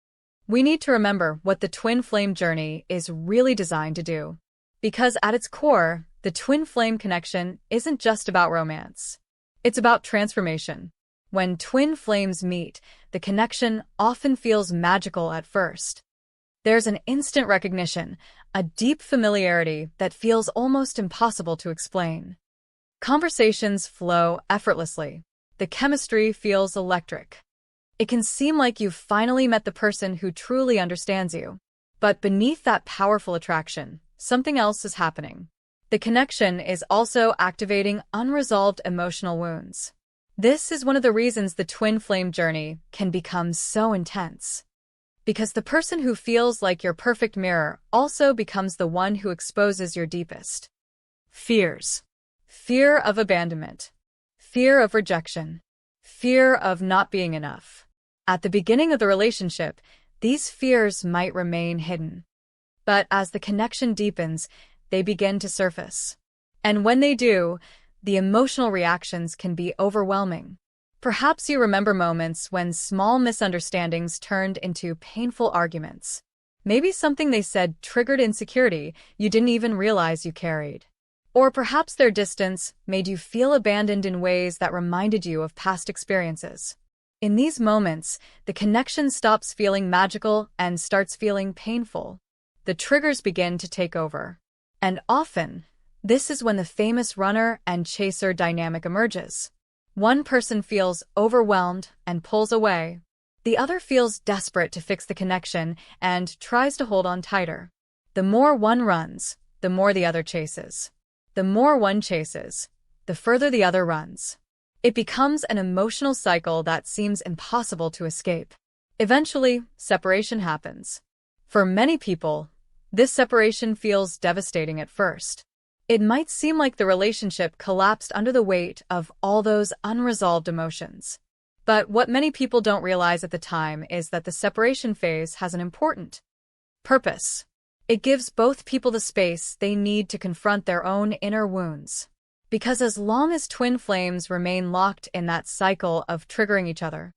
we need to remember what the twin flame journey is really designed to do. Because at its core, the twin flame connection isn't just about romance. It's about transformation. When twin flames meet, the connection often feels magical at first. There's an instant recognition, a deep familiarity that feels almost impossible to explain. Conversations flow effortlessly. The chemistry feels electric. It can seem like you've finally met the person who truly understands you. But beneath that powerful attraction, something else is happening. The connection is also activating unresolved emotional wounds. This is one of the reasons the twin flame journey can become so intense. Because the person who feels like your perfect mirror also becomes the one who exposes your deepest fears. Fear of abandonment. Fear of rejection. Fear of not being enough. At the beginning of the relationship, these fears might remain hidden. But as the connection deepens, they begin to surface. And when they do, the emotional reactions can be overwhelming. Perhaps you remember moments when small misunderstandings turned into painful arguments. Maybe something they said triggered insecurity you didn't even realize you carried. Or perhaps their distance made you feel abandoned in ways that reminded you of past experiences. In these moments, the connection stops feeling magical and starts feeling painful. The triggers begin to take over. And often, this is when the famous runner and chaser dynamic emerges. One person feels overwhelmed and pulls away. The other feels desperate to fix the connection and tries to hold on tighter. The more one runs, the more the other chases. The more one chases, the further the other runs. It becomes an emotional cycle that seems impossible to escape. Eventually, separation happens. For many people, this separation feels devastating at first. It might seem like the relationship collapsed under the weight of all those unresolved emotions. But what many people don't realize at the time is that the separation phase has an important purpose. It gives both people the space they need to confront their own inner wounds. Because as long as twin flames remain locked in that cycle of triggering each other,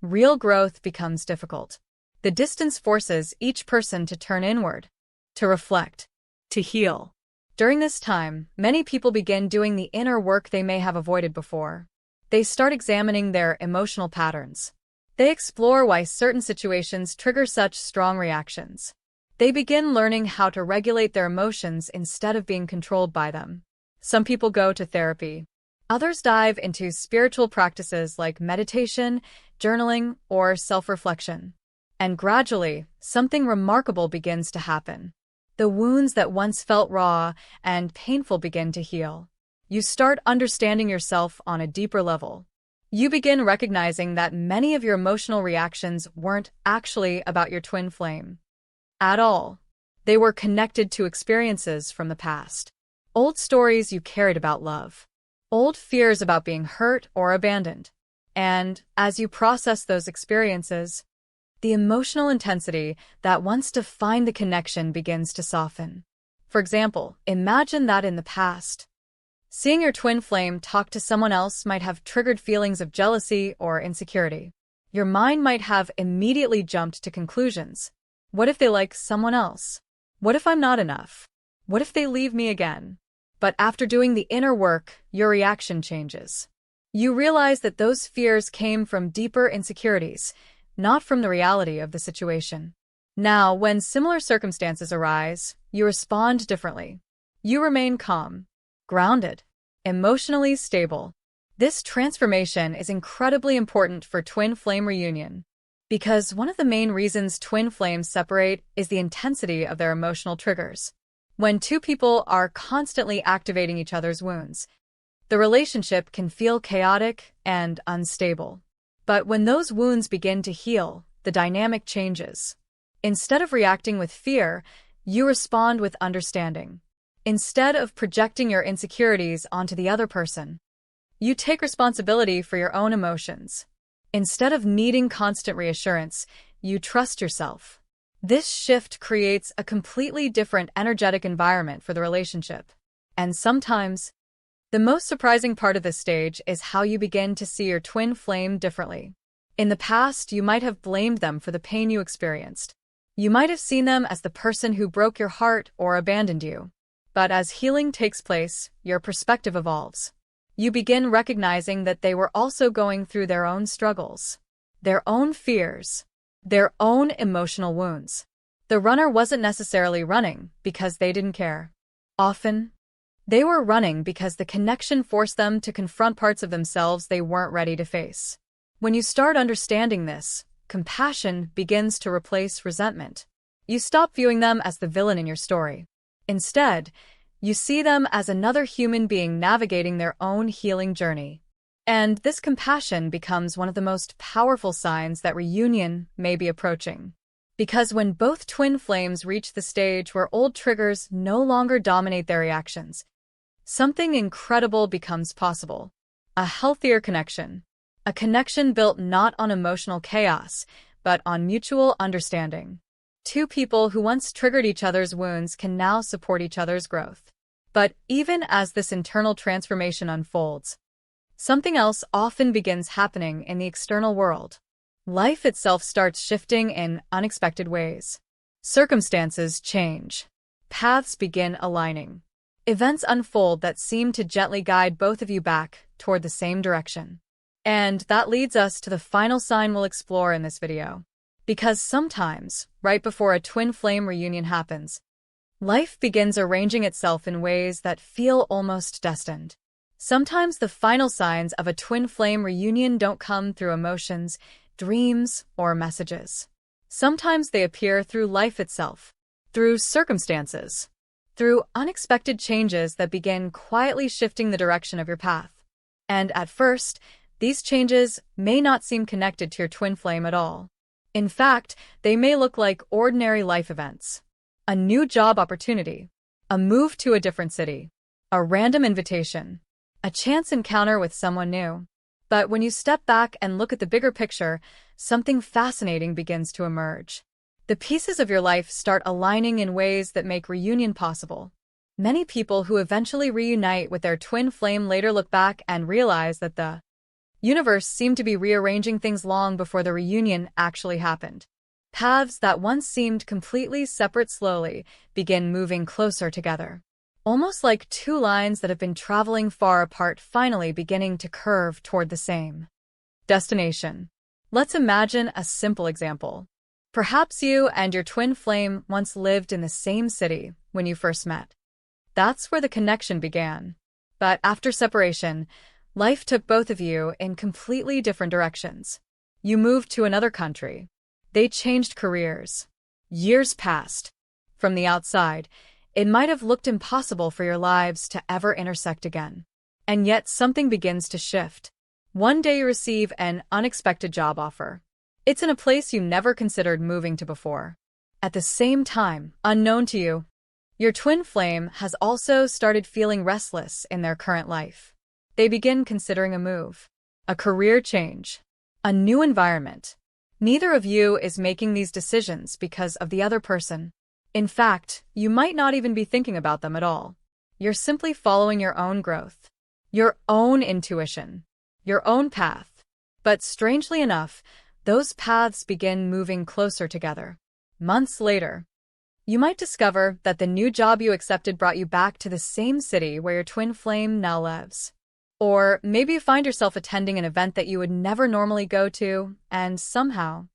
real growth becomes difficult. The distance forces each person to turn inward, to reflect, to heal. During this time, many people begin doing the inner work they may have avoided before. They start examining their emotional patterns. They explore why certain situations trigger such strong reactions. They begin learning how to regulate their emotions instead of being controlled by them. Some people go to therapy. Others dive into spiritual practices like meditation, journaling, or self-reflection. And gradually, something remarkable begins to happen. The wounds that once felt raw and painful begin to heal. You start understanding yourself on a deeper level. You begin recognizing that many of your emotional reactions weren't actually about your twin flame at all. They were connected to experiences from the past. Old stories you carried about love. Old fears about being hurt or abandoned. And as you process those experiences, the emotional intensity that once defined the connection begins to soften. For example, imagine that in the past, seeing your twin flame talk to someone else might have triggered feelings of jealousy or insecurity. Your mind might have immediately jumped to conclusions. What if they like someone else? What if I'm not enough? What if they leave me again? But after doing the inner work, your reaction changes. You realize that those fears came from deeper insecurities, not from the reality of the situation. Now, when similar circumstances arise, you respond differently. You remain calm, grounded, emotionally stable. This transformation is incredibly important for twin flame reunion, because one of the main reasons twin flames separate is the intensity of their emotional triggers. When two people are constantly activating each other's wounds, the relationship can feel chaotic and unstable. But when those wounds begin to heal, the dynamic changes. Instead of reacting with fear, you respond with understanding. Instead of projecting your insecurities onto the other person, you take responsibility for your own emotions. Instead of needing constant reassurance, you trust yourself. This shift creates a completely different energetic environment for the relationship. And sometimes, the most surprising part of this stage is how you begin to see your twin flame differently. In the past, you might have blamed them for the pain you experienced. You might have seen them as the person who broke your heart or abandoned you. But as healing takes place, your perspective evolves. You begin recognizing that they were also going through their own struggles, their own fears, their own emotional wounds. The runner wasn't necessarily running because they didn't care. Often, they were running because the connection forced them to confront parts of themselves they weren't ready to face. When you start understanding this, compassion begins to replace resentment. You stop viewing them as the villain in your story. Instead, you see them as another human being navigating their own healing journey. And this compassion becomes one of the most powerful signs that reunion may be approaching. Because when both twin flames reach the stage where old triggers no longer dominate their reactions, something incredible becomes possible. A healthier connection. A connection built not on emotional chaos, but on mutual understanding. Two people who once triggered each other's wounds can now support each other's growth. But even as this internal transformation unfolds, something else often begins happening in the external world. Life itself starts shifting in unexpected ways. Circumstances change. Paths begin aligning. Events unfold that seem to gently guide both of you back toward the same direction. And that leads us to the final sign we'll explore in this video. Because sometimes, right before a twin flame reunion happens, life begins arranging itself in ways that feel almost destined. Sometimes the final signs of a twin flame reunion don't come through emotions, dreams, or messages. Sometimes they appear through life itself, through circumstances, through unexpected changes that begin quietly shifting the direction of your path. And at first, these changes may not seem connected to your twin flame at all. In fact, they may look like ordinary life events. A new job opportunity, a move to a different city, a random invitation, a chance encounter with someone new. But when you step back and look at the bigger picture, something fascinating begins to emerge. The pieces of your life start aligning in ways that make reunion possible. Many people who eventually reunite with their twin flame later look back and realize that the universe seemed to be rearranging things long before the reunion actually happened. Paths that once seemed completely separate slowly begin moving closer together. Almost like two lines that have been traveling far apart finally beginning to curve toward the same destination. Let's imagine a simple example. Perhaps you and your twin flame once lived in the same city when you first met. That's where the connection began. But after separation, life took both of you in completely different directions. You moved to another country. They changed careers. Years passed. From the outside, it might have looked impossible for your lives to ever intersect again. And yet something begins to shift. One day you receive an unexpected job offer. It's in a place you never considered moving to before. At the same time, unknown to you, your twin flame has also started feeling restless in their current life. They begin considering a move, a career change, a new environment. Neither of you is making these decisions because of the other person. In fact, you might not even be thinking about them at all. You're simply following your own growth, your own intuition, your own path. But strangely enough, those paths begin moving closer together. Months later, you might discover that the new job you accepted brought you back to the same city where your twin flame now lives. Or maybe you find yourself attending an event that you would never normally go to, and somehow,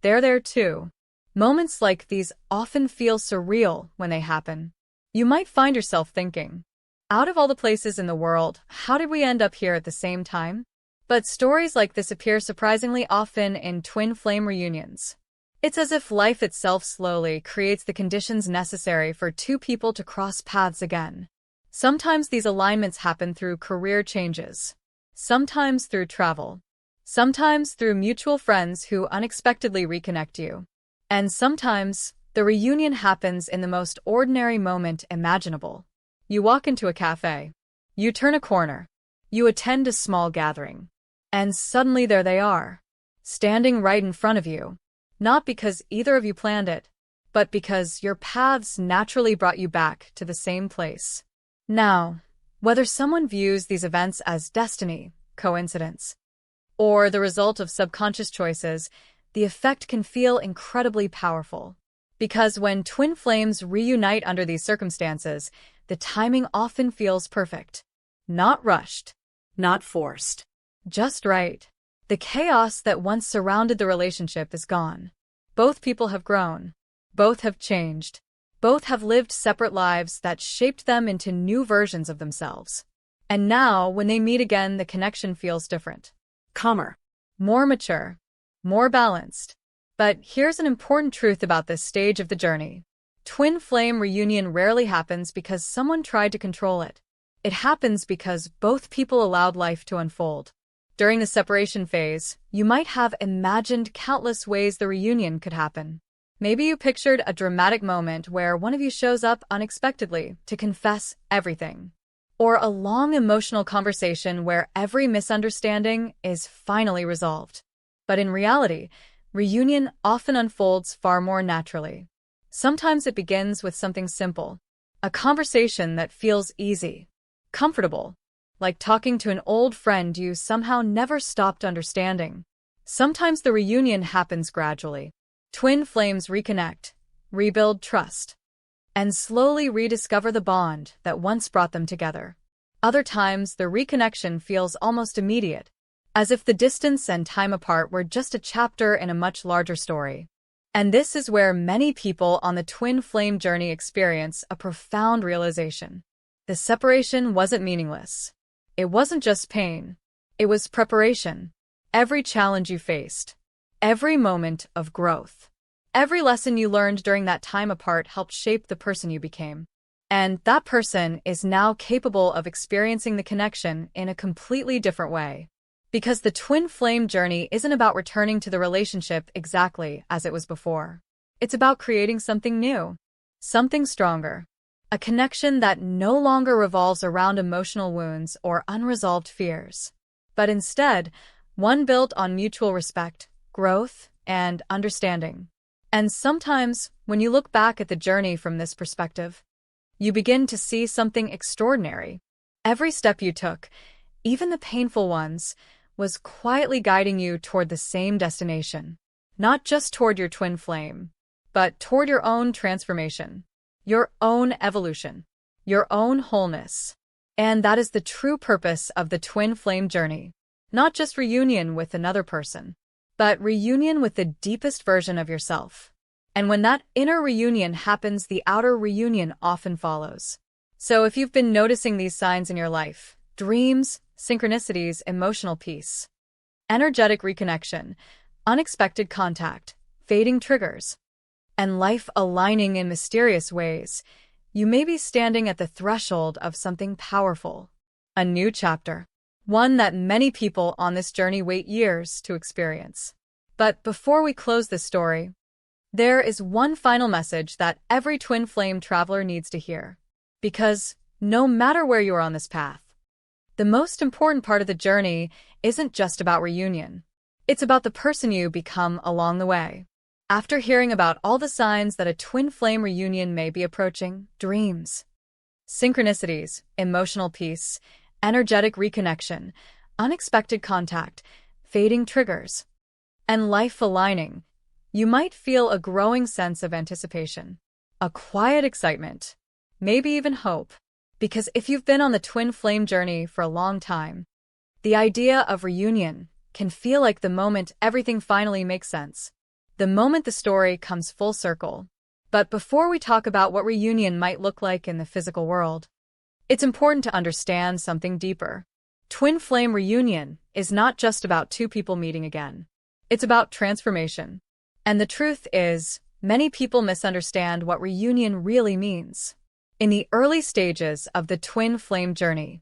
they're there too. Moments like these often feel surreal when they happen. You might find yourself thinking, out of all the places in the world, how did we end up here at the same time? But stories like this appear surprisingly often in twin flame reunions. It's as if life itself slowly creates the conditions necessary for two people to cross paths again. Sometimes these alignments happen through career changes, sometimes through travel, sometimes through mutual friends who unexpectedly reconnect you, and sometimes the reunion happens in the most ordinary moment imaginable. You walk into a cafe, you turn a corner, you attend a small gathering, and suddenly there they are, standing right in front of you, not because either of you planned it, but because your paths naturally brought you back to the same place. Now, whether someone views these events as destiny, coincidence, or the result of subconscious choices, the effect can feel incredibly powerful. Because when twin flames reunite under these circumstances, the timing often feels perfect. Not rushed, Not forced. just right. The chaos that once surrounded the relationship is gone. Both people have grown. Both have changed. Both have lived separate lives that shaped them into new versions of themselves. And now, when they meet again, the connection feels different. Calmer. More mature. More balanced. But here's an important truth about this stage of the journey. Twin flame reunion rarely happens because someone tried to control it. It happens because both people allowed life to unfold. During the separation phase, you might have imagined countless ways the reunion could happen. Maybe you pictured a dramatic moment where one of you shows up unexpectedly to confess everything. Or a long emotional conversation where every misunderstanding is finally resolved. But in reality, reunion often unfolds far more naturally. Sometimes it begins with something simple, a conversation that feels easy, comfortable, like talking to an old friend you somehow never stopped understanding. Sometimes the reunion happens gradually. Twin flames reconnect, rebuild trust, and slowly rediscover the bond that once brought them together. Other times, the reconnection feels almost immediate, as if the distance and time apart were just a chapter in a much larger story. And this is where many people on the twin flame journey experience a profound realization. The separation wasn't meaningless. It wasn't just pain. It was preparation. Every challenge you faced, every moment of growth, every lesson you learned during that time apart helped shape the person you became. And that person is now capable of experiencing the connection in a completely different way. Because the twin flame journey isn't about returning to the relationship exactly as it was before. It's about creating something new, something stronger, a connection that no longer revolves around emotional wounds or unresolved fears, but instead, one built on mutual respect, growth, and understanding. And sometimes, when you look back at the journey from this perspective, you begin to see something extraordinary. Every step you took, even the painful ones, was quietly guiding you toward the same destination. Not just toward your twin flame, but toward your own transformation, your own evolution, your own wholeness. And that is the true purpose of the twin flame journey. Not just reunion with another person, but reunion with the deepest version of yourself. And when that inner reunion happens, the outer reunion often follows. So if you've been noticing these signs in your life, dreams, synchronicities, emotional peace, energetic reconnection, unexpected contact, fading triggers, and life aligning in mysterious ways, you may be standing at the threshold of something powerful. A new chapter. One that many people on this journey wait years to experience. But before we close this story, there is one final message that every twin flame traveler needs to hear. Because no matter where you are on this path, the most important part of the journey isn't just about reunion. It's about the person you become along the way. After hearing about all the signs that a twin flame reunion may be approaching, dreams, synchronicities, emotional peace, energetic reconnection, unexpected contact, fading triggers, and life aligning, you might feel a growing sense of anticipation, a quiet excitement, maybe even hope. Because if you've been on the twin flame journey for a long time, the idea of reunion can feel like the moment everything finally makes sense, the moment the story comes full circle. But before we talk about what reunion might look like in the physical world, it's important to understand something deeper. Twin flame reunion is not just about two people meeting again. It's about transformation. And the truth is, many people misunderstand what reunion really means. In the early stages of the twin flame journey,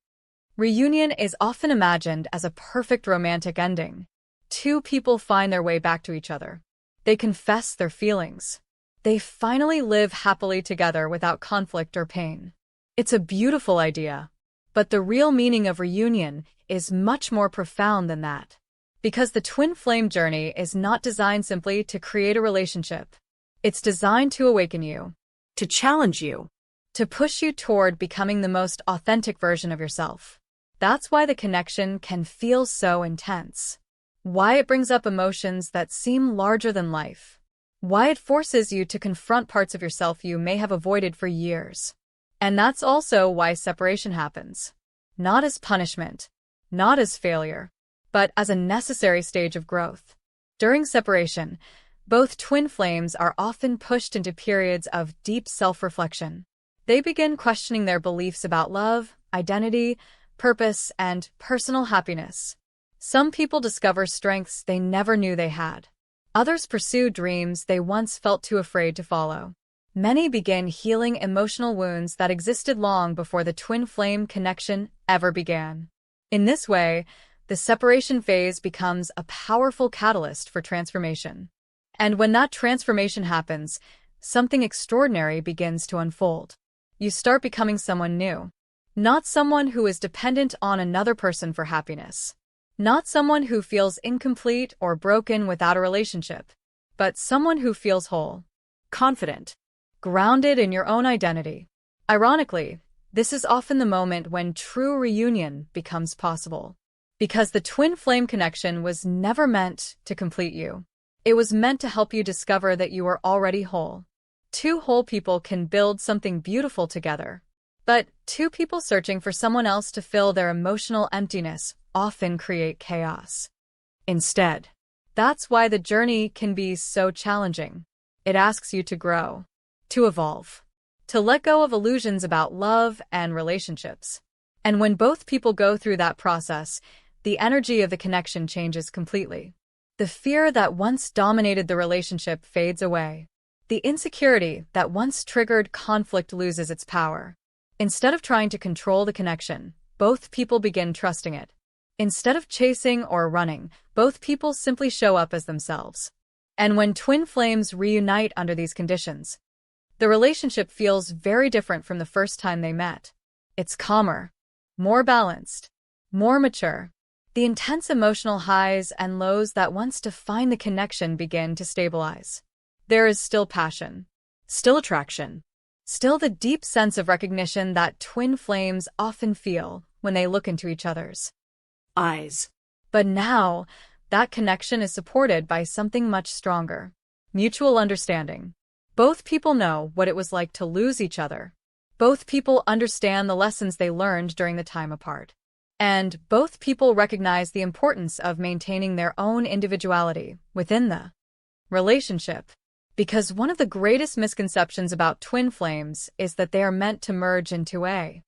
reunion is often imagined as a perfect romantic ending. Two people find their way back to each other. They confess their feelings. They finally live happily together without conflict or pain. It's a beautiful idea, but the real meaning of reunion is much more profound than that. Because the twin flame journey is not designed simply to create a relationship. It's designed to awaken you, To challenge you. to push you toward becoming the most authentic version of yourself. That's why the connection can feel so intense. Why it brings up emotions that seem larger than life. Why it forces you to confront parts of yourself you may have avoided for years. And that's also why separation happens. Not as punishment, not as failure, but as a necessary stage of growth. During separation, both twin flames are often pushed into periods of deep self-reflection. They begin questioning their beliefs about love, identity, purpose, and personal happiness. Some people discover strengths they never knew they had. Others pursue dreams they once felt too afraid to follow. Many begin healing emotional wounds that existed long before the twin flame connection ever began. In this way, the separation phase becomes a powerful catalyst for transformation. And when that transformation happens, something extraordinary begins to unfold. You start becoming someone new. Not someone who is dependent on another person for happiness. Not someone who feels incomplete or broken without a relationship, but someone who feels whole, confident, grounded in your own identity. Ironically, this is often the moment when true reunion becomes possible. Because the twin flame connection was never meant to complete you. It was meant to help you discover that you are already whole. Two whole people can build something beautiful together. But two people searching for someone else to fill their emotional emptiness often create chaos. Instead, that's why the journey can be so challenging. It asks you to grow, to evolve, to let go of illusions about love and relationships. And when both people go through that process, the energy of the connection changes completely. The fear that once dominated the relationship fades away. The insecurity that once triggered conflict loses its power. Instead of trying to control the connection, both people begin trusting it. Instead of chasing or running, both people simply show up as themselves. And when twin flames reunite under these conditions, the relationship feels very different from the first time they met. It's calmer, more balanced, more mature. The intense emotional highs and lows that once defined the connection begin to stabilize. There is still passion, Still attraction. still the deep sense of recognition that twin flames often feel when they look into each other's Eyes. But now, that connection is supported by something much stronger. Mutual understanding. Both people know what it was like to lose each other. Both people understand the lessons they learned during the time apart. And both people recognize the importance of maintaining their own individuality within the relationship. Because one of the greatest misconceptions about twin flames is that they are meant to merge into a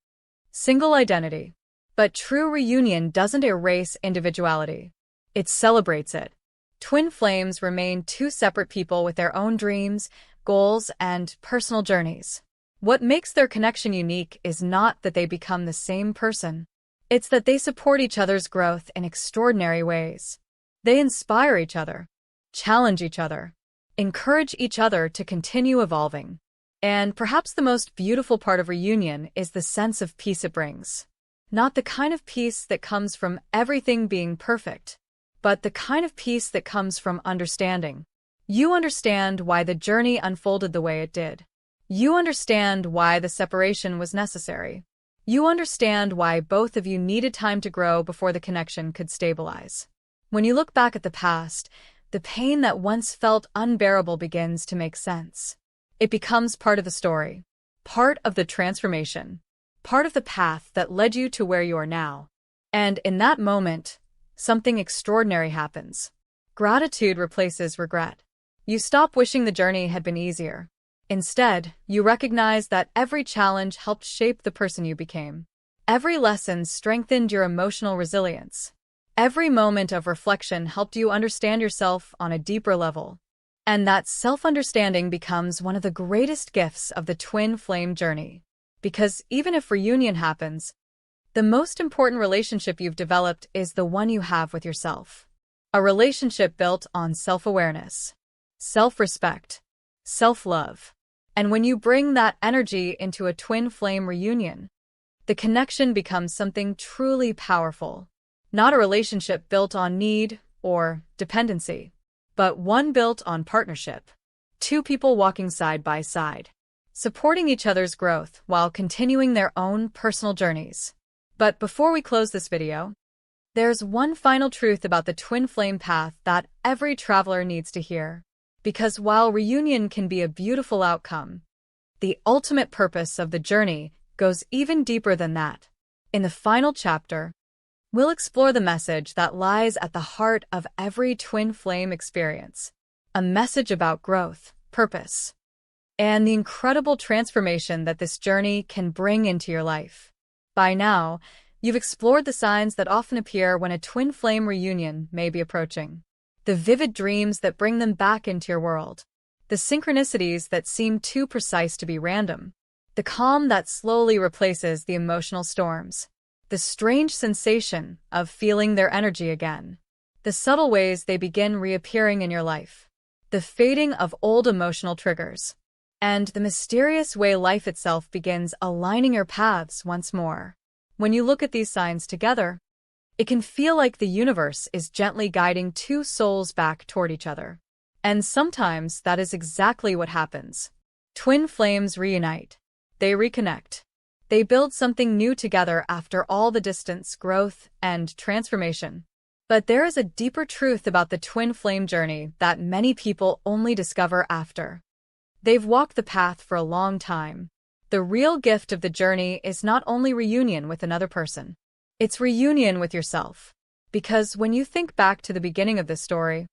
single identity. But true reunion doesn't erase individuality. It celebrates it. Twin flames remain two separate people with their own dreams, goals, and personal journeys. What makes their connection unique is not that they become the same person. It's that they support each other's growth in extraordinary ways. They inspire each other, challenge each other, encourage each other to continue evolving. And perhaps the most beautiful part of reunion is the sense of peace it brings. Not the kind of peace that comes from everything being perfect, but the kind of peace that comes from understanding. You understand why the journey unfolded the way it did. You understand why the separation was necessary. You understand why both of you needed time to grow before the connection could stabilize. When you look back at the past, the pain that once felt unbearable begins to make sense. It becomes part of the story, part of the transformation, part of the path that led you to where you are now. And in that moment, something extraordinary happens. Gratitude replaces regret. You stop wishing the journey had been easier. Instead, you recognize that every challenge helped shape the person you became. Every lesson strengthened your emotional resilience. Every moment of reflection helped you understand yourself on a deeper level. And that self-understanding becomes one of the greatest gifts of the twin flame journey. Because even if reunion happens, the most important relationship you've developed is the one you have with yourself. A relationship built on self-awareness, self-respect, self-love. And when you bring that energy into a twin flame reunion, the connection becomes something truly powerful. Not a relationship built on need or dependency, but one built on partnership. Two people walking side by side, supporting each other's growth while continuing their own personal journeys. But before we close this video, there's one final truth about the twin flame path that every traveler needs to hear. Because while reunion can be a beautiful outcome, the ultimate purpose of the journey goes even deeper than that. In the final chapter, we'll explore the message that lies at the heart of every twin flame experience. A message about growth, purpose, and the incredible transformation that this journey can bring into your life. By now, you've explored the signs that often appear when a twin flame reunion may be approaching. The vivid dreams that bring them back into your world. The synchronicities that seem too precise to be random. The calm that slowly replaces the emotional storms. The strange sensation of feeling their energy again. The subtle ways they begin reappearing in your life. The fading of old emotional triggers. And the mysterious way life itself begins aligning your paths once more. When you look at these signs together, it can feel like the universe is gently guiding two souls back toward each other. And sometimes that is exactly what happens. Twin flames reunite. They reconnect. They build something new together after all the distance, growth, and transformation. But there is a deeper truth about the twin flame journey that many people only discover after they've walked the path for a long time. The real gift of the journey is not only reunion with another person. It's reunion with yourself. Because when you think back to the beginning of this story,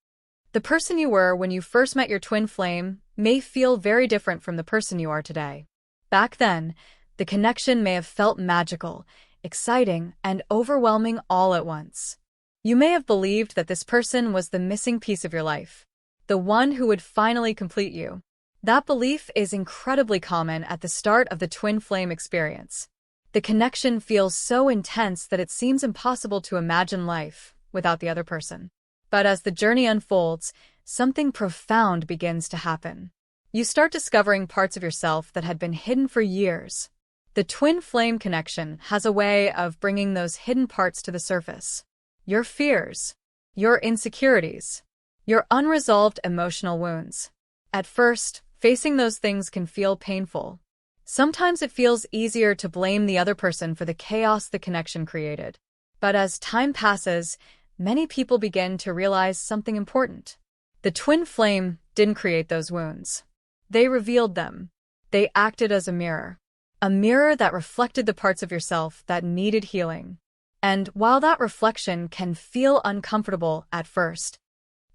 the person you were when you first met your twin flame may feel very different from the person you are today. Back then, the connection may have felt magical, exciting, and overwhelming all at once. You may have believed that this person was the missing piece of your life, the one who would finally complete you. That belief is incredibly common at the start of the twin flame experience. The connection feels so intense that it seems impossible to imagine life without the other person. But as the journey unfolds, something profound begins to happen. You start discovering parts of yourself that had been hidden for years. The twin flame connection has a way of bringing those hidden parts to the surface. your fears, your insecurities, your unresolved emotional wounds. At first, facing those things can feel painful. Sometimes it feels easier to blame the other person for the chaos the connection created. But as time passes, many people begin to realize something important. The twin flame didn't create those wounds. They revealed them. They acted as a mirror that reflected the parts of yourself that needed healing. And while that reflection can feel uncomfortable at first,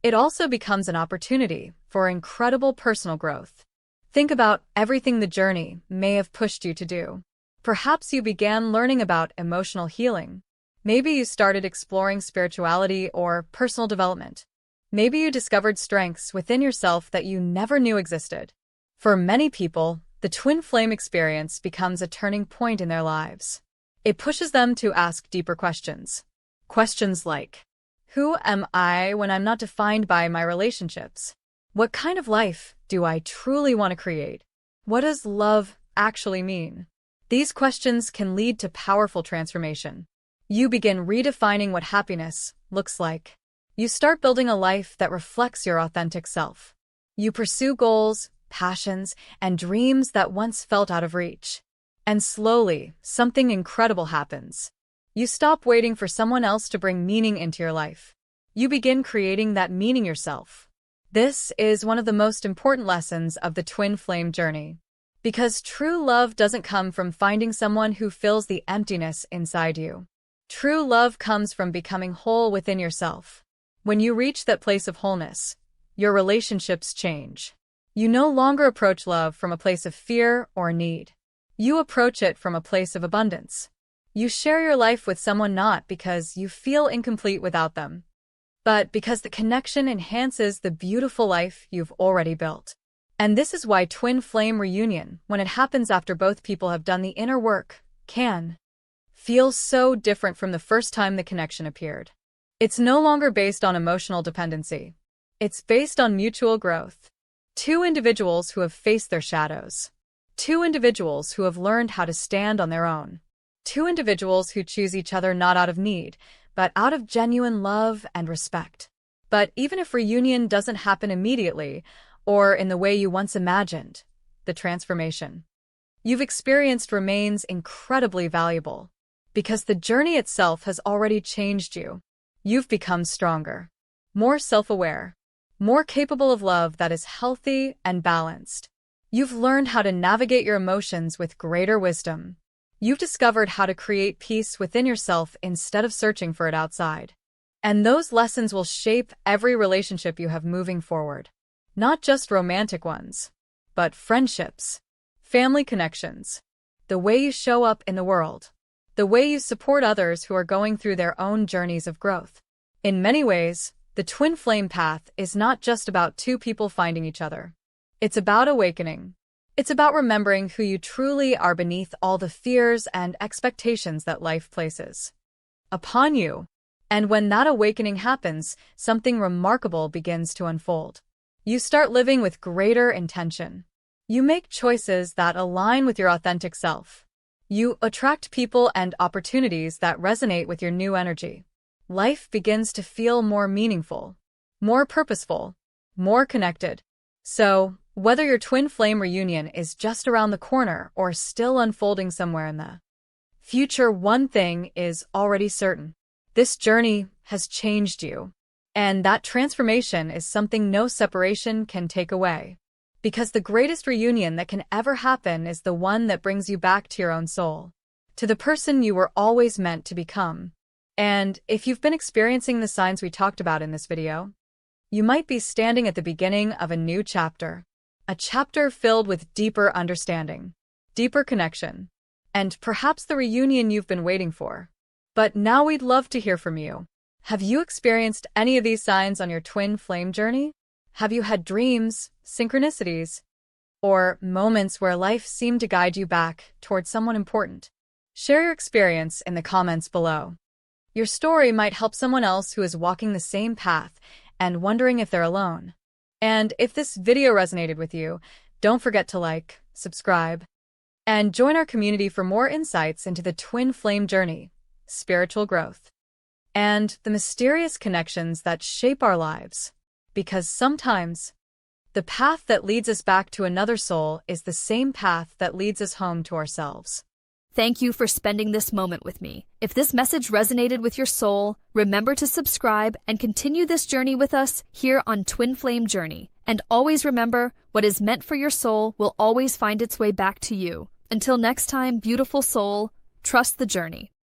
it also becomes an opportunity for incredible personal growth. Think about everything the journey may have pushed you to do. Perhaps you began learning about emotional healing. Maybe you started exploring spirituality or personal development. Maybe you discovered strengths within yourself that you never knew existed. For many people, the twin flame experience becomes a turning point in their lives. It pushes them to ask deeper questions. Questions like, who am I when I'm not defined by my relationships? What kind of life do I truly want to create? What does love actually mean? These questions can lead to powerful transformation. You begin redefining what happiness looks like. You start building a life that reflects your authentic self. You pursue goals, passions, and dreams that once felt out of reach. And slowly, something incredible happens. You stop waiting for someone else to bring meaning into your life. You begin creating that meaning yourself. This is one of the most important lessons of the twin flame journey. Because true love doesn't come from finding someone who fills the emptiness inside you. True love comes from becoming whole within yourself. When you reach that place of wholeness, your relationships change. You no longer approach love from a place of fear or need. You approach it from a place of abundance. You share your life with someone not because you feel incomplete without them, but because the connection enhances the beautiful life you've already built. And this is why twin flame reunion, when it happens after both people have done the inner work, can feel so different from the first time the connection appeared. It's no longer based on emotional dependency. It's based on mutual growth. Two individuals who have faced their shadows. Two individuals who have learned how to stand on their own. Two individuals who choose each other not out of need, but out of genuine love and respect. But even if reunion doesn't happen immediately, or in the way you once imagined, the transformation you've experienced remains incredibly valuable. Because the journey itself has already changed you. You've become stronger, more self-aware, more capable of love that is healthy and balanced. You've learned how to navigate your emotions with greater wisdom. You've discovered how to create peace within yourself instead of searching for it outside. And those lessons will shape every relationship you have moving forward. Not just romantic ones, but friendships, family connections, the way you show up in the world, the way you support others who are going through their own journeys of growth. In many ways, the twin flame path is not just about two people finding each other. It's about awakening. It's about remembering who you truly are beneath all the fears and expectations that life places upon you. And when that awakening happens, something remarkable begins to unfold. You start living with greater intention. You make choices that align with your authentic self. You attract people and opportunities that resonate with your new energy. Life begins to feel more meaningful, more purposeful, more connected. So, whether your twin flame reunion is just around the corner or still unfolding somewhere in the future, one thing is already certain. This journey has changed you. And that transformation is something no separation can take away. Because the greatest reunion that can ever happen is the one that brings you back to your own soul, to the person you were always meant to become. And if you've been experiencing the signs we talked about in this video, you might be standing at the beginning of a new chapter. A chapter filled with deeper understanding, deeper connection, and perhaps the reunion you've been waiting for. But now we'd love to hear from you. Have you experienced any of these signs on your twin flame journey? Have you had dreams, synchronicities, or moments where life seemed to guide you back towards someone important? Share your experience in the comments below. Your story might help someone else who is walking the same path and wondering if they're alone. And if this video resonated with you, don't forget to like, subscribe, and join our community for more insights into the twin flame journey, spiritual growth, and the mysterious connections that shape our lives. Because sometimes, the path that leads us back to another soul is the same path that leads us home to ourselves. Thank you for spending this moment with me. If this message resonated with your soul, remember to subscribe and continue this journey with us here on Twin Flame Journey. And always remember, what is meant for your soul will always find its way back to you. Until next time, beautiful soul, trust the journey.